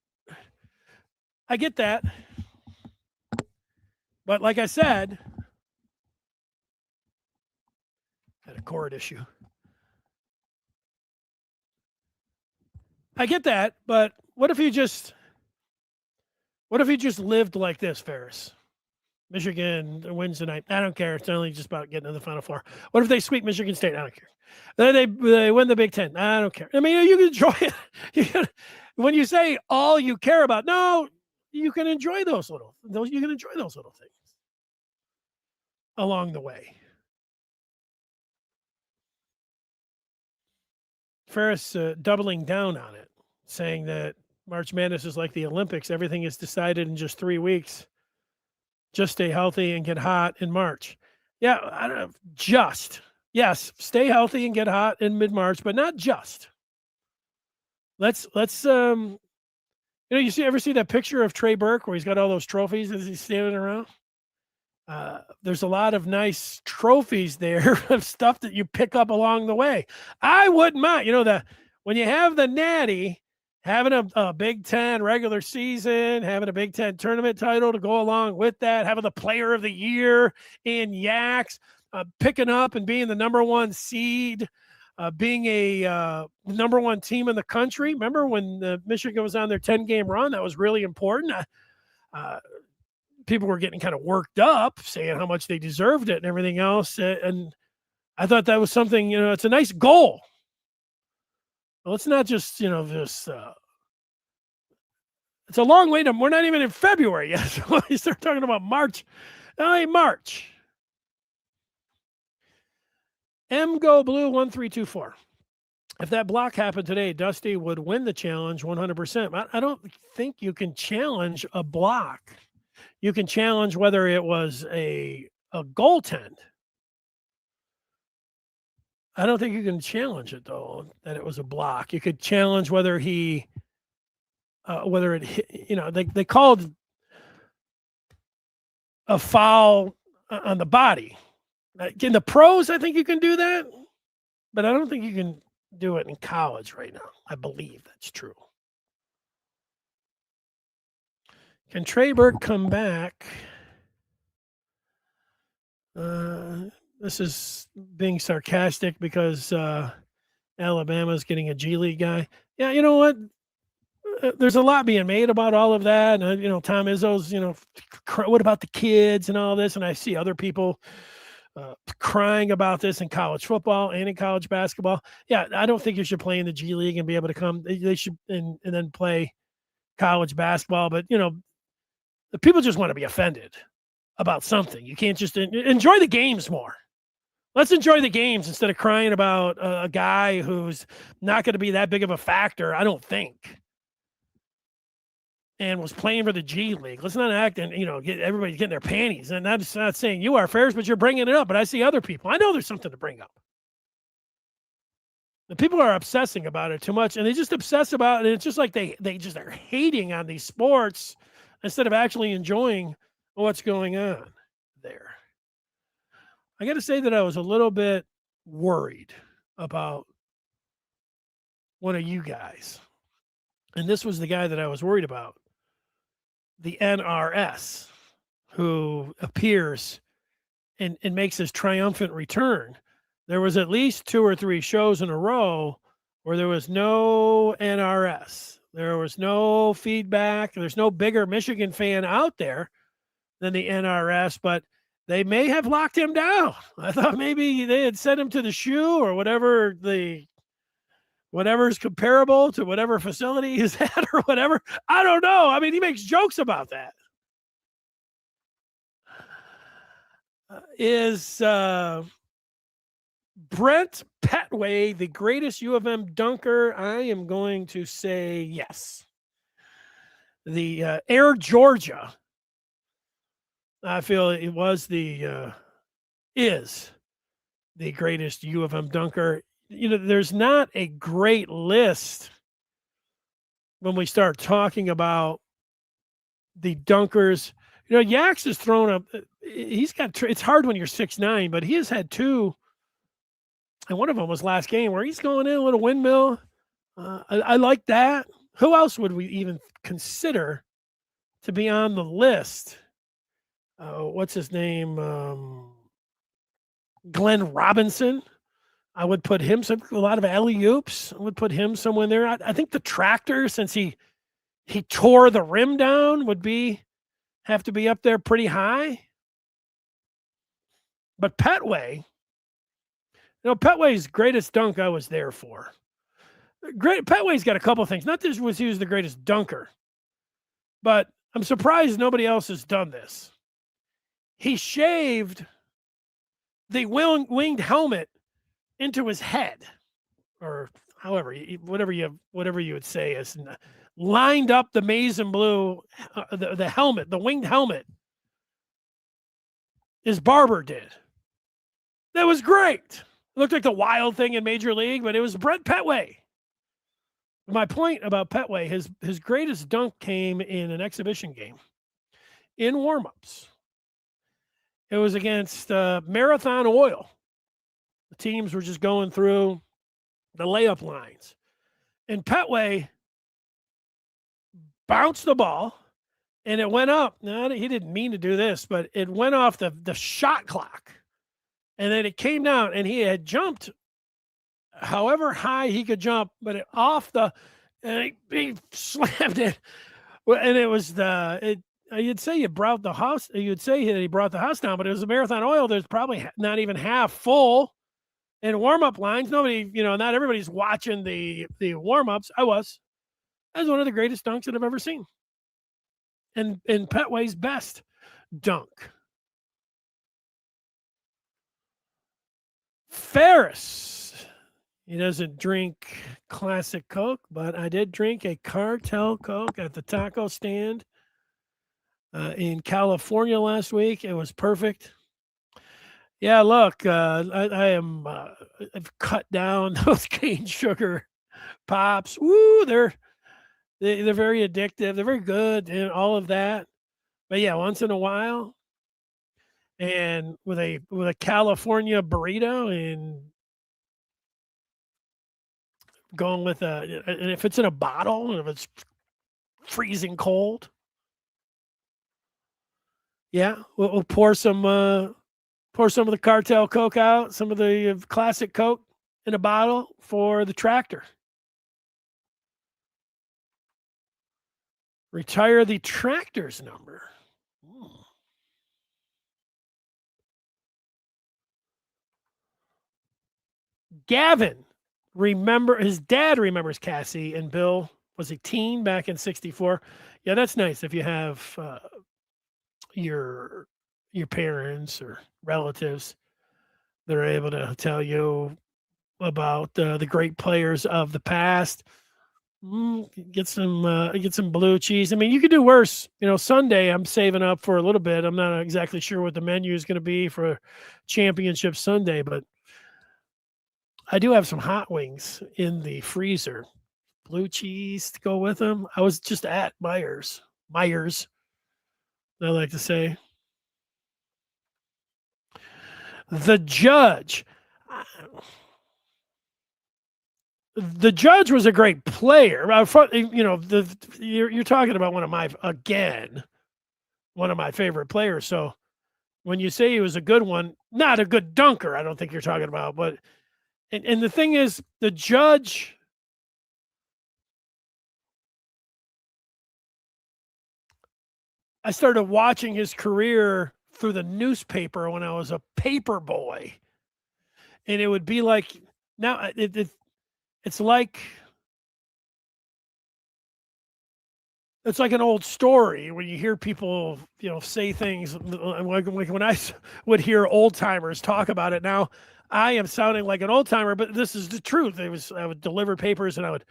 I get that. But like I said, had a cord issue. I get that, but what if you just lived like this, Ferris? Michigan wins tonight. I don't care. It's only just about getting to the Final Four. What if they sweep Michigan State? I don't care. They win the Big Ten. I don't care. I mean, you can enjoy it. When you say all you care about, no, you can enjoy those little things along the way. Ferris doubling down on it, saying that March Madness is like the Olympics. Everything is decided in just 3 weeks. Just stay healthy and get hot in March. Yeah, I don't know. Just. Yes, stay healthy and get hot in mid-March, but not just. Let's you ever see that picture of Trey Burke where he's got all those trophies as he's standing around? There's a lot of nice trophies there of stuff that you pick up along the way. I wouldn't mind, when you have the Natty, having a Big Ten regular season, having a Big Ten tournament title to go along with that, having the Player of the Year in Yaks, picking up and being the number one seed, being a number one team in the country. Remember when Michigan was on their 10-game run? That was really important. People were getting kind of worked up, saying how much they deserved it and everything else. And I thought that was something, it's a nice goal. Well, it's not just, this. It's a long way to. We're not even in February yet. So we start talking about March. March. Go Blue 1324. If that block happened today, Dusty would win the challenge 100%. I don't think you can challenge a block. You can challenge whether it was a goaltend. I don't think you can challenge it, though, that it was a block. You could challenge whether he, whether it hit, they called a foul on the body. In the pros, I think you can do that, but I don't think you can do it in college right now. I believe that's true. Can Trey Burke come back? This is being sarcastic because Alabama's getting a G League guy. Yeah, you know what? There's a lot being made about all of that. And, Tom Izzo's, what about the kids and all this? And I see other people crying about this in college football and in college basketball. Yeah, I don't think you should play in the G League and be able to come. They should and then play college basketball. But, the people just want to be offended about something. You can't just enjoy the games more. Let's enjoy the games instead of crying about a guy who's not going to be that big of a factor, I don't think, and was playing for the G League. Let's not act and, get everybody getting their panties. And I'm not saying you are, Ferris, but you're bringing it up. But I see other people. I know there's something to bring up. The people are obsessing about it too much, and they just obsess about it. And it's just like they just are hating on these sports instead of actually enjoying what's going on there. I got to say that I was a little bit worried about one of you guys. And this was the guy that I was worried about. The NRS, who appears and makes his triumphant return. There was at least 2 or 3 shows in a row where there was no NRS. There was no feedback. There's no bigger Michigan fan out there than the NRS, but they may have locked him down. I thought maybe they had sent him to the shoe or whatever's comparable to whatever facility he's at or whatever. I don't know. I mean, he makes jokes about that. Is Brent Petway the greatest U of M dunker? I am going to say yes. The Air Georgia, I feel it was is the greatest U of M dunker. There's not a great list when we start talking about the dunkers. Yaks has thrown up. He's got. It's hard when you're 6'9", but he has had 2. And one of them was last game where he's going in a little windmill. I like that. Who else would we even consider to be on the list? What's his name? Glenn Robinson. I would put him a lot of alley-oops. I would put him somewhere there. I think the tractor, since he tore the rim down, would have to be up there pretty high. But Petway, Petway's greatest dunk I was there for. Petway's got a couple of things. Not just was he was the greatest dunker, but I'm surprised nobody else has done this. He shaved the winged helmet into his head, or however, whatever you would say is lined up the maize and blue, the helmet, the winged helmet, as Barber did. That was great. It looked like the wild thing in Major League, but it was Brent Petway. My point about Petway, his greatest dunk came in an exhibition game in warmups. It was against Marathon Oil. The teams were just going through the layup lines. And Petway bounced the ball, and it went up. Now, he didn't mean to do this, but it went off the shot clock. And then it came down, and he had jumped however high he could jump, but it off the – and he slammed it. And it was you'd say you brought the house – you'd say that he brought the house down, but it was a Marathon Oil. There's probably not even half full. In warm-up lines, nobody, not everybody's watching the warm-ups. I was. That was one of the greatest dunks that I've ever seen. And Petway's best dunk. Ferris. He doesn't drink classic Coke, but I did drink a cartel Coke at the taco stand in California last week. It was perfect. Yeah, look, I've cut down those cane sugar pops. Woo, they're very addictive. They're very good and all of that. But yeah, once in a while, and with a California burrito and going with and if it's in a bottle and if it's freezing cold, yeah, we'll pour some of the cartel Coke out, some of the classic Coke in a bottle for the tractor. Retire the tractor's number. Gavin, his dad remembers Cassie, and Bill was a teen back in '64. Yeah, that's nice if you have your parents or relatives that are able to tell you about the great players of the past. Get some blue cheese. I mean, you could do worse. Sunday I'm saving up for a little bit. I'm not exactly sure what the menu is going to be for Championship Sunday, but I do have some hot wings in the freezer. Blue cheese to go with them. I was just at Myers, I like to say. The Judge. The Judge was a great player. You're talking about one of my favorite players. So when you say he was a good one, not a good dunker, I don't think you're talking about. But and the thing is, the Judge. I started watching his career through the newspaper when I was a paper boy, and it would be like now it's like an old story when you hear people, say things like when I would hear old timers talk about it. Now I am sounding like an old timer, but this is the truth. I would deliver papers and I would,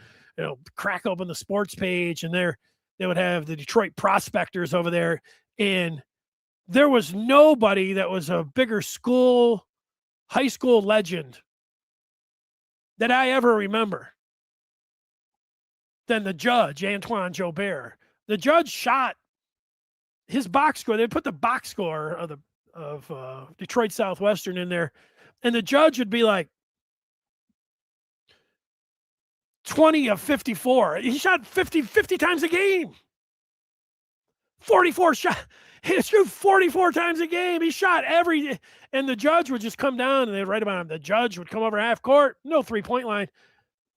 crack open the sports page, and they would have the Detroit Prospectors over there, and there was nobody that was a bigger high school legend that I ever remember than the Judge, Antoine Jobert. The Judge shot his box score. They put the box score of Detroit Southwestern in there, and the Judge would be like 20 of 54. He shot 50 times a game. 44 shot. He shoot 44 times a game. He shot and the Judge would just come down and they'd write about him. The Judge would come over half court, no 3-point line.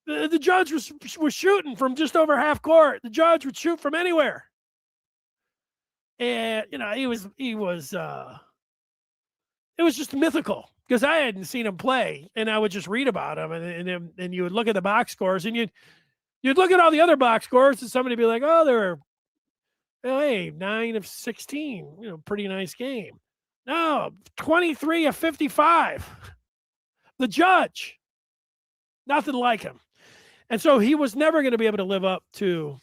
The Judge was shooting from just over half court. The Judge would shoot from anywhere. And, it was just mythical because I hadn't seen him play, and I would just read about him, and you would look at the box scores, and you'd look at all the other box scores, and somebody would be like, oh, they're 9 of 16, pretty nice game. No, 23 of 55. The Judge, nothing like him. And so he was never going to be able to live up to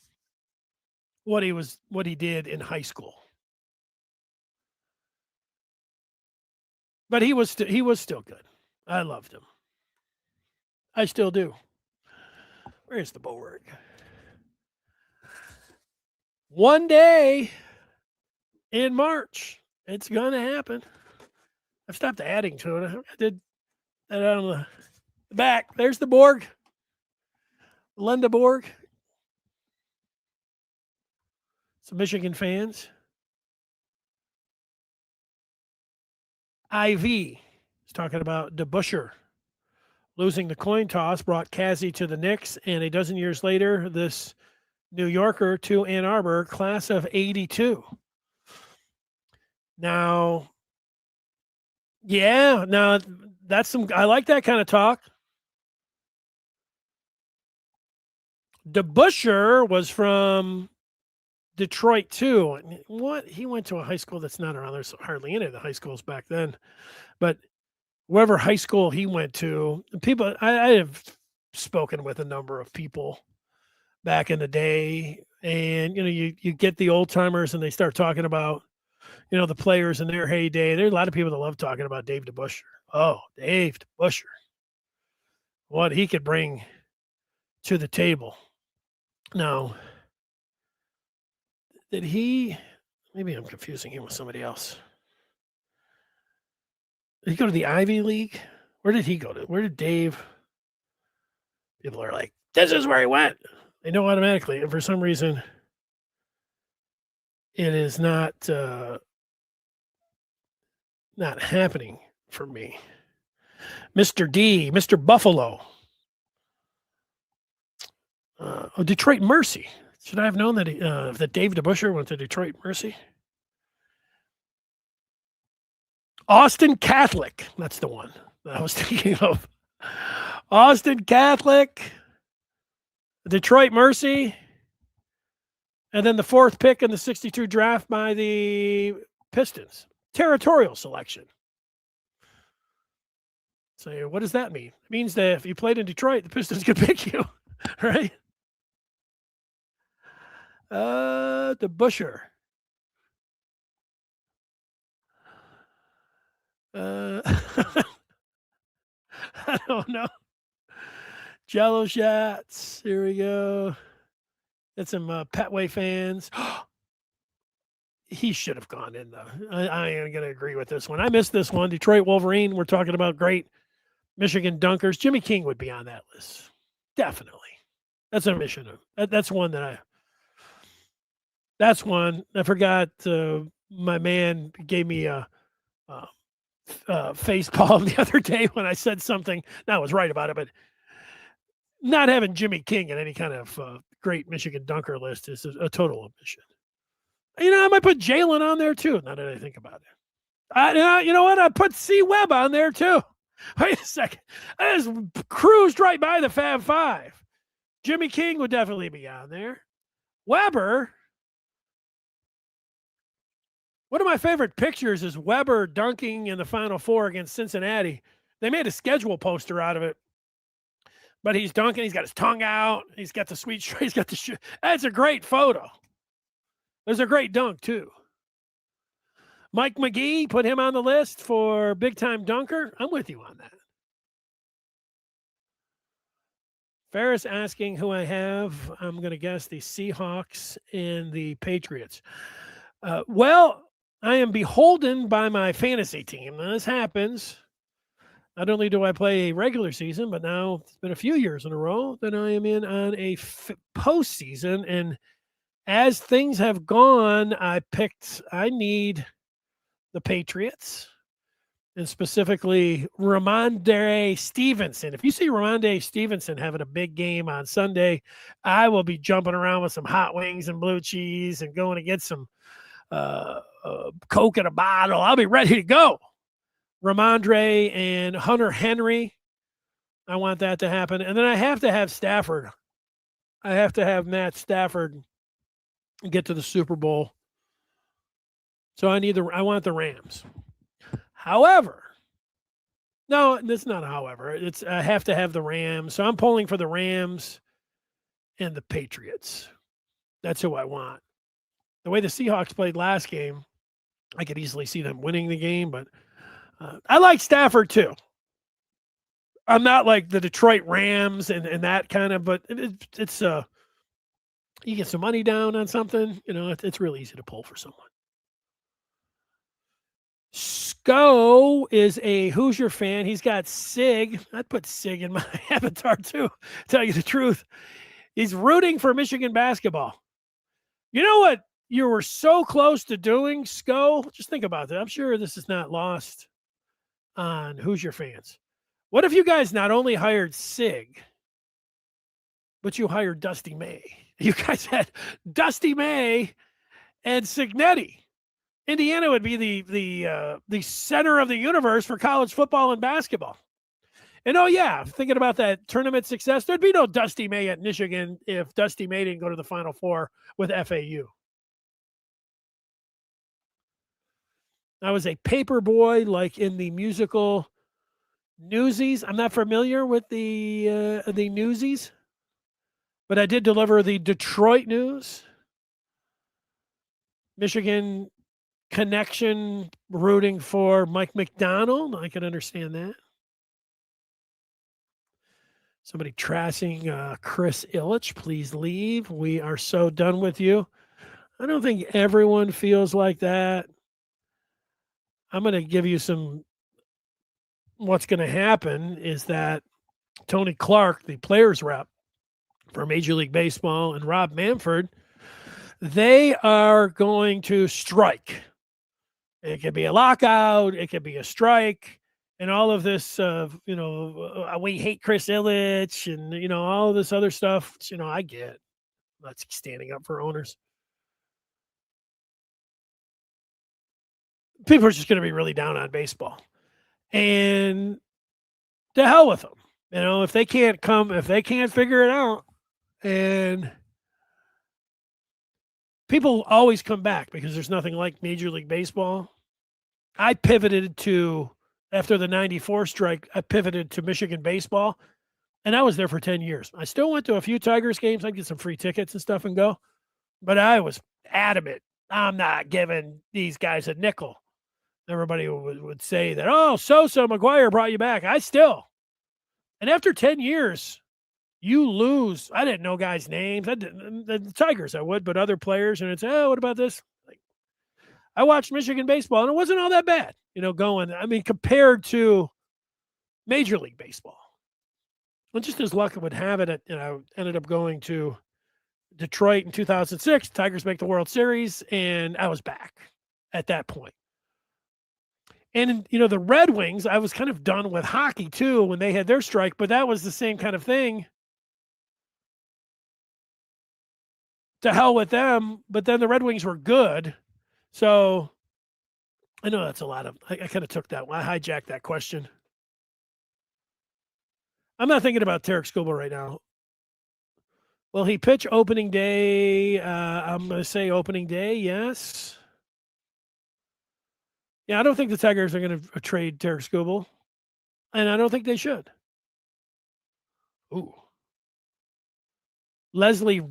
what he did in high school. But he was still good. I loved him. I still do. Where's the bulwark? One day in March, it's going to happen. I've stopped adding to it. I did that on the back. There's the Borg. Linda Borg. Some Michigan fans. IV is talking about DeBusschere. Losing the coin toss brought Cassie to the Knicks, and a dozen years later, this New Yorker to Ann Arbor, class of 82. Now, that's some, I like that kind of talk. DeBusschere was from Detroit too. What? He went to a high school that's not around. There's hardly any of the high schools back then, but wherever high school he went to, people, I have spoken with a number of people back in the day, and you get the old timers and they start talking about, the players in their heyday. There's a lot of people that love talking about Dave DeBusschere. Oh, Dave DeBusschere. What he could bring to the table. Now, maybe I'm confusing him with somebody else. Did he go to the Ivy League? Where did he go to? Where did Dave? People are like, this is where he went. They know automatically. And for some reason, it is not happening for me. Mr. D, Mr. Buffalo. Detroit Mercy. Should I have known that Dave DeBusschere went to Detroit Mercy? Austin Catholic. That's the one that I was thinking of. Austin Catholic, Detroit Mercy, and then the fourth pick in the 62 draft by the Pistons. Territorial selection. So what does that mean? It means that if you played in Detroit, the Pistons could pick you, right? DeBusschere. I don't know. Jello shots. Here we go. Got some Petway fans. He should have gone in, though. I am going to agree with this one. I missed this one. Detroit Wolverine. We're talking about great Michigan dunkers. Jimmy King would be on that list. Definitely. That's a mission. That's one that That's one. I forgot my man gave me a face palm the other day when I said something. I was right about it, but not having Jimmy King in any kind of great Michigan dunker list is a total omission. I might put Jalen on there too, now that I think about it. You know what? I put C. Webb on there too. Wait a second. I just cruised right by the Fab Five. Jimmy King would definitely be on there. Weber. One of my favorite pictures is Weber dunking in the Final Four against Cincinnati. They made a schedule poster out of it. But he's dunking. He's got his tongue out. He's got the sweet. He's got the shoe. That's a great photo. There's a great dunk, too. Mike McGee, put him on the list for big-time dunker. I'm with you on that. Ferris asking who I have. I'm going to guess the Seahawks and the Patriots. Well, I am beholden by my fantasy team. Now, this happens. Not only do I play a regular season, but now it's been a few years in a row that I am in on a postseason. And as things have gone, I need the Patriots, and specifically Ramondre Stevenson. If you see Ramondre Stevenson having a big game on Sunday, I will be jumping around with some hot wings and blue cheese and going to get some Coke in a bottle. I'll be ready to go. Ramondre and Hunter Henry. I want that to happen. And then I have to have Stafford. I have to have Matt Stafford get to the Super Bowl. So I want the Rams. However, no, it's not however. I have to have the Rams. So I'm pulling for the Rams and the Patriots. That's who I want. The way the Seahawks played last game, I could easily see them winning the game, but I like Stafford too. I'm not like the Detroit Rams and that kind of, but it's you get some money down on something, it's really easy to pull for someone. Sco is a Hoosier fan. He's got Sig. I'd put Sig in my avatar too, tell you the truth. He's rooting for Michigan basketball. You know what you were so close to doing, Sco? Just think about that. I'm sure this is not lost on Hoosier fans. What if you guys not only hired Sig, but you hired Dusty May? You guys had Dusty May and Signetti. Indiana would be the center of the universe for college football and basketball. And oh yeah, thinking about that tournament success, there'd be no Dusty May at Michigan if Dusty May didn't go to the Final Four with FAU. I was a paper boy, like in the musical Newsies. I'm not familiar with the Newsies, but I did deliver the Detroit News. Michigan connection, rooting for Mike McDonald. I can understand that. Somebody trashing Chris Ilitch. Please leave. We are so done with you. I don't think everyone feels like that. I'm going to give you what's going to happen is that Tony Clark, the players rep for Major League Baseball, and Rob Manfred, they are going to strike. It could be a lockout. It could be a strike. And all of this, we hate Chris Ilitch and, all of this other stuff, I get. That's standing up for owners. People are just going to be really down on baseball. And to hell with them. If they can't figure it out, and people always come back because there's nothing like Major League Baseball. I pivoted after the 94 strike, I pivoted to Michigan baseball, and I was there for 10 years. I still went to a few Tigers games. I'd get some free tickets and stuff and go, but I was adamant. I'm not giving these guys a nickel. Everybody would say that, oh, Sosa, McGuire brought you back. And after 10 years, you lose. I didn't know guys' names. The Tigers I would, but other players, and it's, oh, what about this? I watched Michigan baseball, and it wasn't all that bad, compared to Major League Baseball. And just as luck would have it, ended up going to Detroit in 2006. Tigers make the World Series, and I was back at that point. And, the Red Wings, I was kind of done with hockey, too, when they had their strike, but that was the same kind of thing. To hell with them, but then the Red Wings were good. So I know that's a lot of, I kind of took that one. I hijacked that question. I'm not thinking about Tarek Skubal right now. Will he pitch opening day? I'm going to say opening day, yes. Yeah, I don't think the Tigers are going to trade Tarek Skubal, and I don't think they should. Ooh. Leslie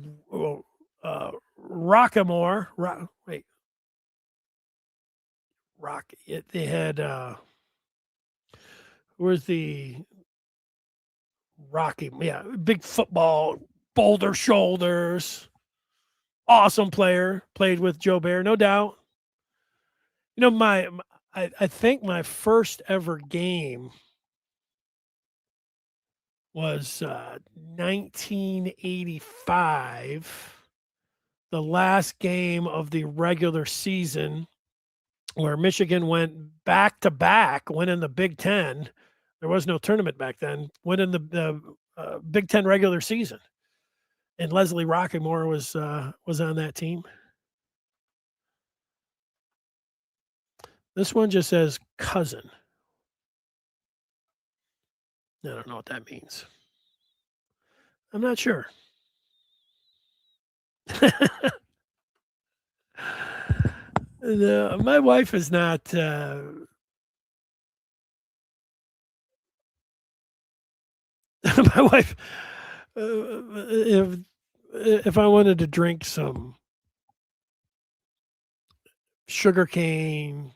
Rockamore. They had where's the Rocky? Yeah, big football, boulder shoulders, awesome player. Played with Joe Bear, no doubt. I think my first ever game was 1985, the last game of the regular season, where Michigan went back-to-back, winning the Big Ten. There was no tournament back then, winning the Big Ten regular season. And Leslie Rockamore was on that team. This one just says cousin. I don't know what that means. I'm not sure. My wife is not. My wife. if I wanted to drink some sugarcane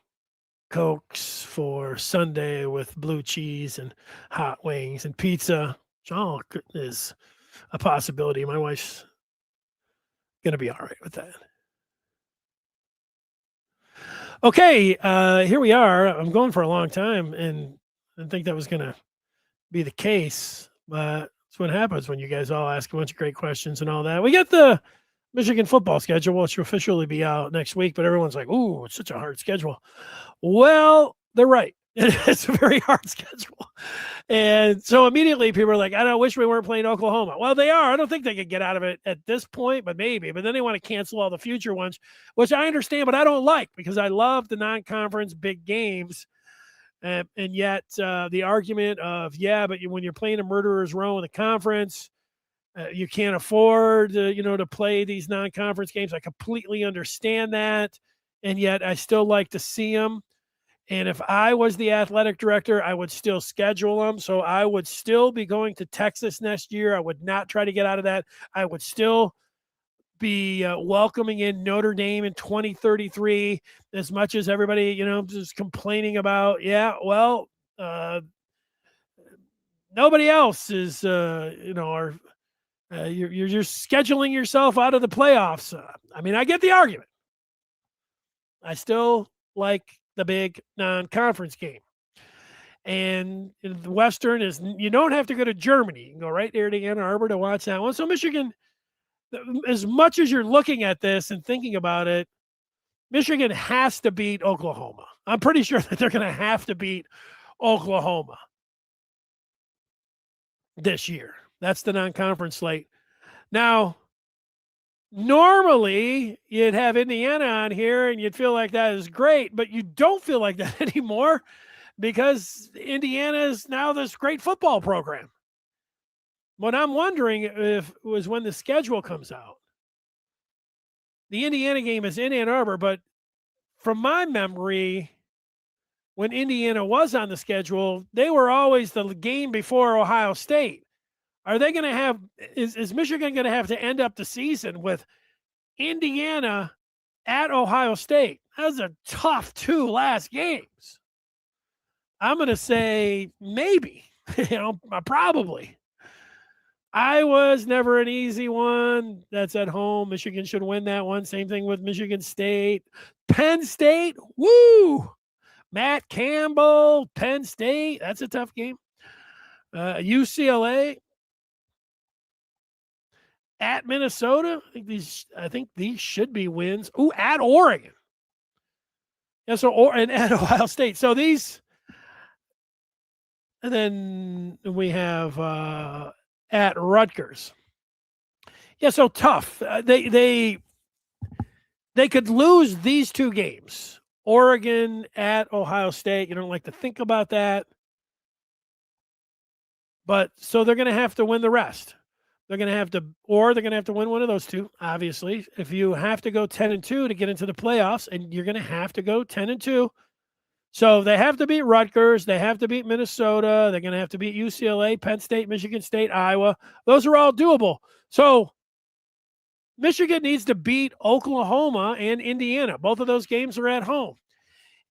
Cokes for Sunday with blue cheese and hot wings and pizza, which all is a possibility. My wife's gonna be all right with that. Okay, here we are. I'm going for a long time, and I didn't think that was gonna be the case, but that's what happens when you guys all ask a bunch of great questions and all that. We got the Michigan football schedule, which will officially be out next week, but everyone's like, "Ooh, it's such a hard schedule." Well, they're right. It's a very hard schedule. And so immediately people are like, I don't wish we weren't playing Oklahoma. Well, they are. I don't think they could get out of it at this point, but maybe. But then they want to cancel all the future ones, which I understand, but I don't like because I love the non-conference big games. And yet the argument of, yeah, but when you're playing a murderer's row in the conference, you can't afford, to play these non-conference games. I completely understand that. And yet I still like to see them. And if I was the athletic director, I would still schedule them. So I would still be going to Texas next year. I would not try to get out of that. I would still be welcoming in Notre Dame in 2033 as much as everybody, just complaining about, nobody else is, you're just scheduling yourself out of the playoffs. I get the argument. I still like the big non-conference game. And the Western is, you don't have to go to Germany. You can go right there to Ann Arbor to watch that one. So Michigan, as much as you're looking at this and thinking about it, Michigan has to beat Oklahoma. I'm pretty sure that they're going to have to beat Oklahoma this year. That's the non-conference slate. Now, normally you'd have Indiana on here and you'd feel like that is great, but you don't feel like that anymore because Indiana is now this great football program. What I'm wondering if was when the schedule comes out. The Indiana game is in Ann Arbor, but from my memory, when Indiana was on the schedule, they were always the game before Ohio State. Are they going to have, is Michigan going to have to end up the season with Indiana at Ohio State? That was a tough 2 last games. I'm going to say maybe, probably. Iowa's never an easy one. That's at home. Michigan should win that one. Same thing with Michigan State. Penn State, woo! Matt Campbell, Penn State. That's a tough game. UCLA at Minnesota. I think these should be wins. Ooh, at Oregon. Yeah, and at Ohio State. So these, and then we have at Rutgers. Yeah, so tough. They could lose these 2 games. Oregon at Ohio State. You don't like to think about that. But so they're going to have to win the rest. They're going to have to win one of those 2, obviously. If you have to go 10-2 to get into the playoffs, and you're going to have to go 10-2. So they have to beat Rutgers. They have to beat Minnesota. They're going to have to beat UCLA, Penn State, Michigan State, Iowa. Those are all doable. So Michigan needs to beat Oklahoma and Indiana. Both of those games are at home.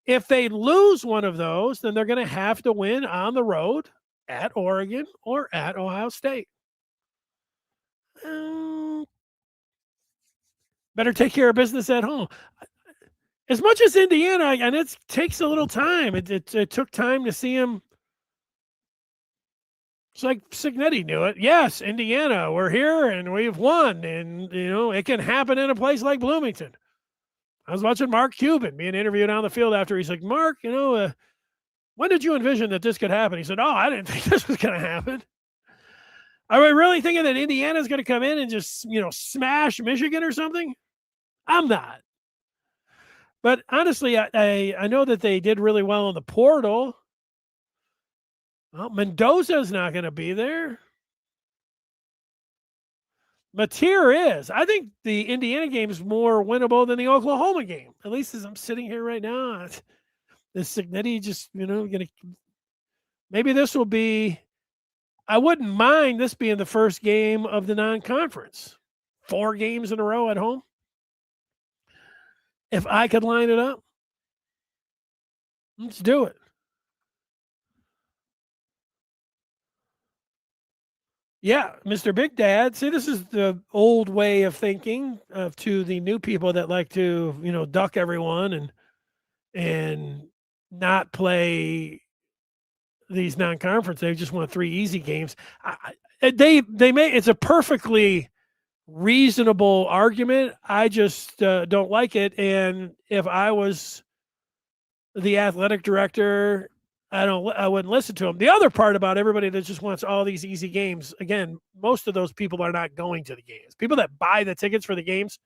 If they lose one of those, then they're going to have to win on the road at Oregon or at Ohio State. Better take care of business at home. As much as Indiana, and it takes a little time. It took time to see him. It's like Signetti knew it. Yes, Indiana, we're here and we've won. And, it can happen in a place like Bloomington. I was watching Mark Cuban being interviewed on the field after. He's like, Mark, when did you envision that this could happen? He said, I didn't think this was going to happen. Are we really thinking that Indiana's going to come in and just, smash Michigan or something? I'm not. But honestly, I know that they did really well in the portal. Well, Mendoza's not going to be there. Mateer is. I think the Indiana game is more winnable than the Oklahoma game. At least as I'm sitting here right now. The Signetti just, maybe this will be, I wouldn't mind this being the first game of the non-conference. 4 games in a row at home. If I could line it up, let's do it. Yeah, Mr. Big Dad. See, this is the old way of thinking to the new people that like to, duck everyone and not play these non-conference. They just want 3 easy games. They may. It's a perfectly reasonable argument. I just don't like it. And if I was the athletic director, I wouldn't listen to him. The other part about everybody that just wants all these easy games, again, most of those people are not going to the games. People that buy the tickets for the games,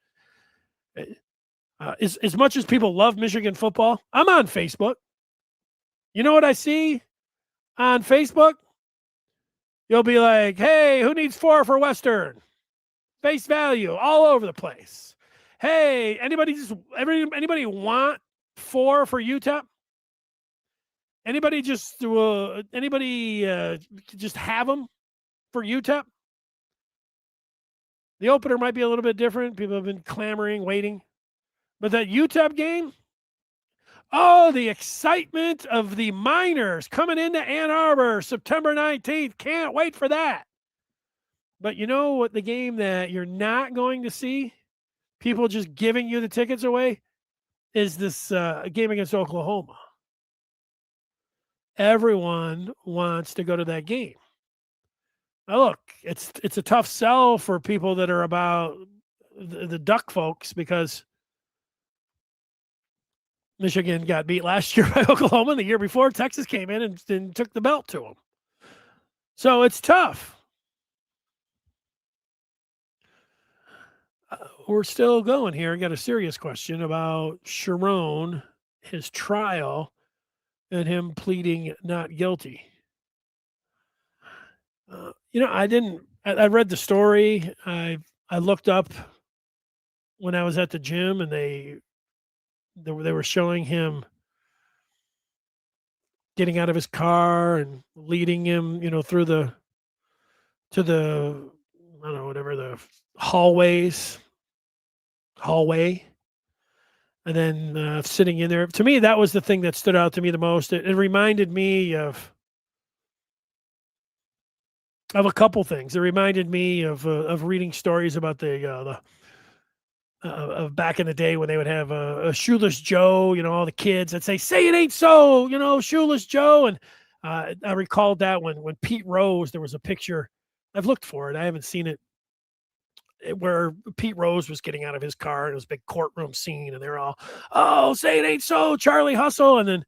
as much as people love Michigan football, I'm on Facebook. You know what I see on Facebook? You'll be like, hey, who needs 4 for Western? Face value all over the place. Hey, anybody want 4 for UTEP? Anybody just have them for UTEP? The opener might be a little bit different. People have been clamoring, waiting. But that UTEP game, the excitement of the Miners coming into Ann Arbor September 19th. Can't wait for that. But you know what, the game that you're not going to see, people just giving you the tickets away, is this game against Oklahoma. Everyone wants to go to that game. Now look, it's a tough sell for people that are about the Duck folks, because Michigan got beat last year by Oklahoma. The year before, Texas came in and took the belt to them. So it's tough. We're still going here. I got a serious question about Sharon, his trial, and him pleading not guilty. I read the story. I looked up when I was at the gym, and they were showing him getting out of his car and leading him, to the I don't know, whatever, the hallway, and then sitting in there. To me, that was the thing that stood out to me the most. It reminded me of a couple things. It reminded me of reading stories about the of back in the day when they would have a Shoeless Joe, all the kids that say it ain't so, Shoeless Joe. And I recalled that when Pete Rose, there was a picture. I've looked for it. I haven't seen it, where Pete Rose was getting out of his car, and it was a big courtroom scene, and they're all, oh, say it ain't so, Charlie Hustle. And then,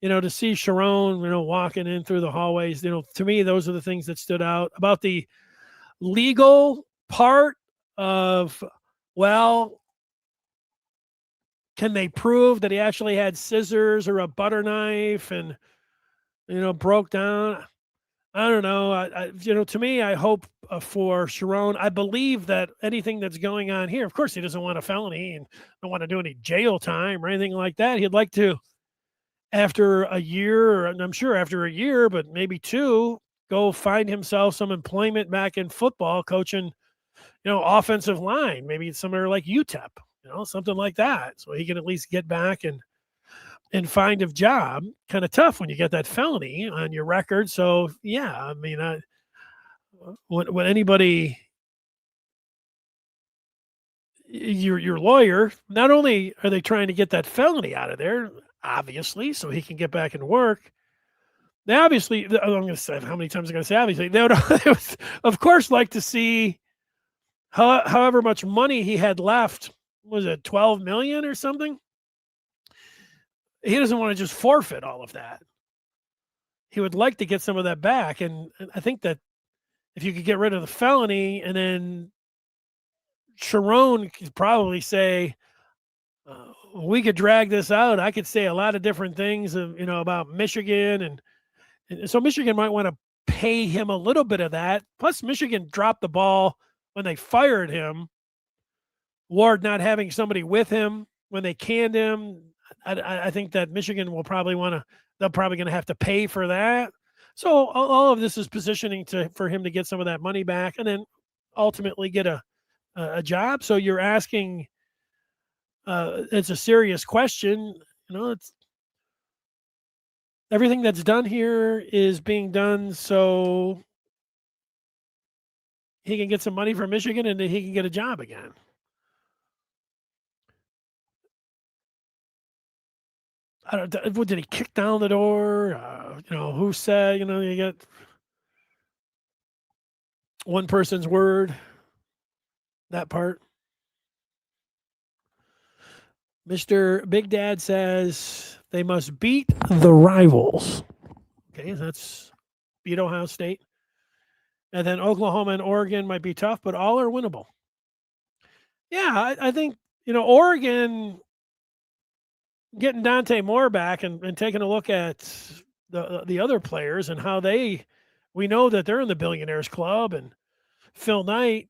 to see Sharon, walking in through the hallways, to me, those are the things that stood out about the legal part of, well, can they prove that he actually had scissors or a butter knife and, broke down? I don't know. To me, I hope for Sharon. I believe that anything that's going on here, of course, he doesn't want a felony and don't want to do any jail time or anything like that. He'd like to, after a year, and I'm sure after a year, but maybe 2, go find himself some employment back in football, coaching, offensive line, maybe somewhere like UTEP, something like that. So he can at least get back and find a job. Kind of tough when you get that felony on your record. So yeah, I mean, when anybody, your lawyer, not only are they trying to get that felony out of there, obviously, so he can get back and work. They obviously, I'm going to say, how many times am I going to say obviously? They would, of course, like to see however much money he had left. Was it 12 million or something? He doesn't want to just forfeit all of that. He would like to get some of that back. And I think that if you could get rid of the felony, and then Sharon could probably say, we could drag this out. I could say a lot of different things, about Michigan. And so Michigan might want to pay him a little bit of that. Plus, Michigan dropped the ball when they fired him. Ward not having somebody with him when they canned him. I think that Michigan will probably they're probably going to have to pay for that. So all of this is positioning for him to get some of that money back, and then ultimately get a a job. So you're asking, it's a serious question. It's everything that's done here is being done so he can get some money from Michigan and then he can get a job again. I don't. What did he kick down the door? Who said? You get one person's word. That part. Mr. Big Dad says they must beat the rivals. Okay, that's beat Ohio State. And then Oklahoma and Oregon might be tough, but all are winnable. Yeah, I think, Oregon getting Dante Moore back and taking a look at the other players and how we know that they're in the Billionaires Club, and Phil Knight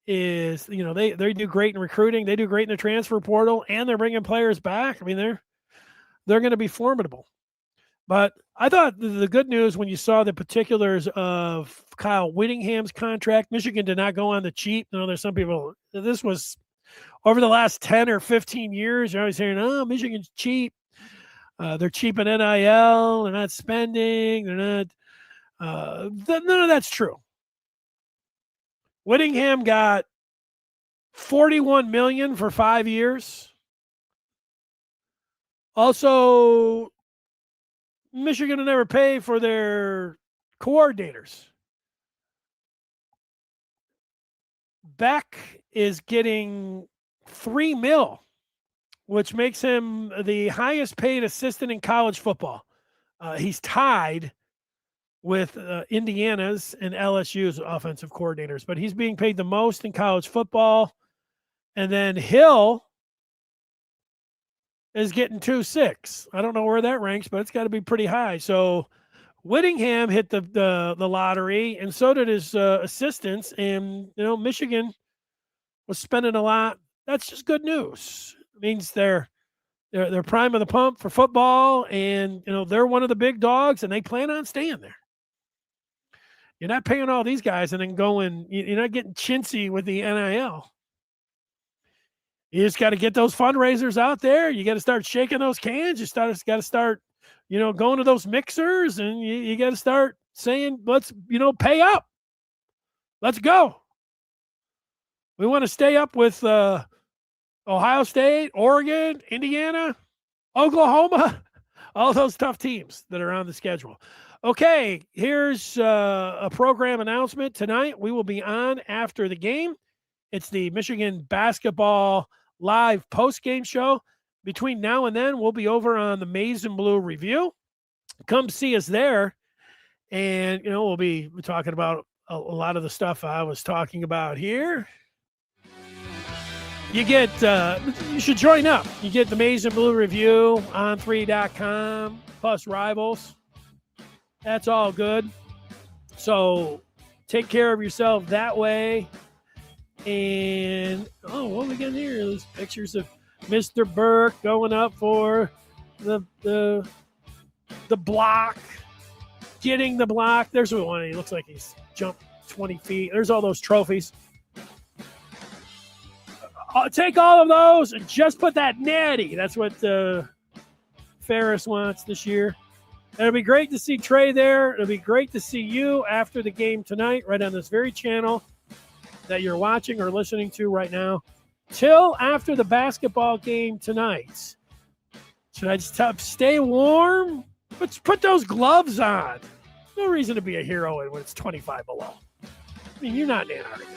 is, they do great in recruiting. They do great in the transfer portal, and they're bringing players back. I mean, they're going to be formidable. But I thought the good news when you saw the particulars of Kyle Whittingham's contract, Michigan did not go on the cheap. There's some people, this was over the last 10 or 15 years, you're always hearing, oh, Michigan's cheap. They're cheap in NIL. They're not spending. They're not. None of that's true. Whittingham got $41 million for 5 years. Also, Michigan will never pay for their coordinators. Beck is getting $3 million, which makes him the highest paid assistant in college football. He's tied with Indiana's and LSU's offensive coordinators, but he's being paid the most in college football. And then Hill is getting 2.6. I don't know where that ranks, but it's got to be pretty high. So Whittingham hit the lottery, and so did his assistants. And Michigan was spending a lot. That's just good news. It means they're prime of the pump for football, and they're one of the big dogs, and they plan on staying there. You're not paying all these guys and then going. You're not getting chintzy with the NIL. You just got to get those fundraisers out there. You got to start shaking those cans. You got to start, going to those mixers, and you got to start saying, let's, pay up. Let's go. We want to stay up with Ohio State, Oregon, Indiana, Oklahoma, all those tough teams that are on the schedule. Okay, here's a program announcement. Tonight, we will be on after the game. It's the Michigan basketball live post-game show. Between now and then, we'll be over on the Maize and Blue Review. Come see us there. And, we'll be talking about a lot of the stuff I was talking about here. You should join up. You get the Maize and Blue Review on 3.com plus Rivals. That's all good. So take care of yourself that way. And, what we got here? There's pictures of Mr. Burke going up for the block, getting the block. There's one. He looks like he's jumped 20 feet. There's all those trophies. Take all of those and just put that natty. That's what Ferris wants this year. It'll be great to see Trey there. It'll be great to see you after the game tonight, right on this very channel that you're watching or listening to right now, till after the basketball game tonight. Should I just stay warm? Let's put those gloves on. No reason to be a hero when it's 25 below. I mean, you're not in Antarctica.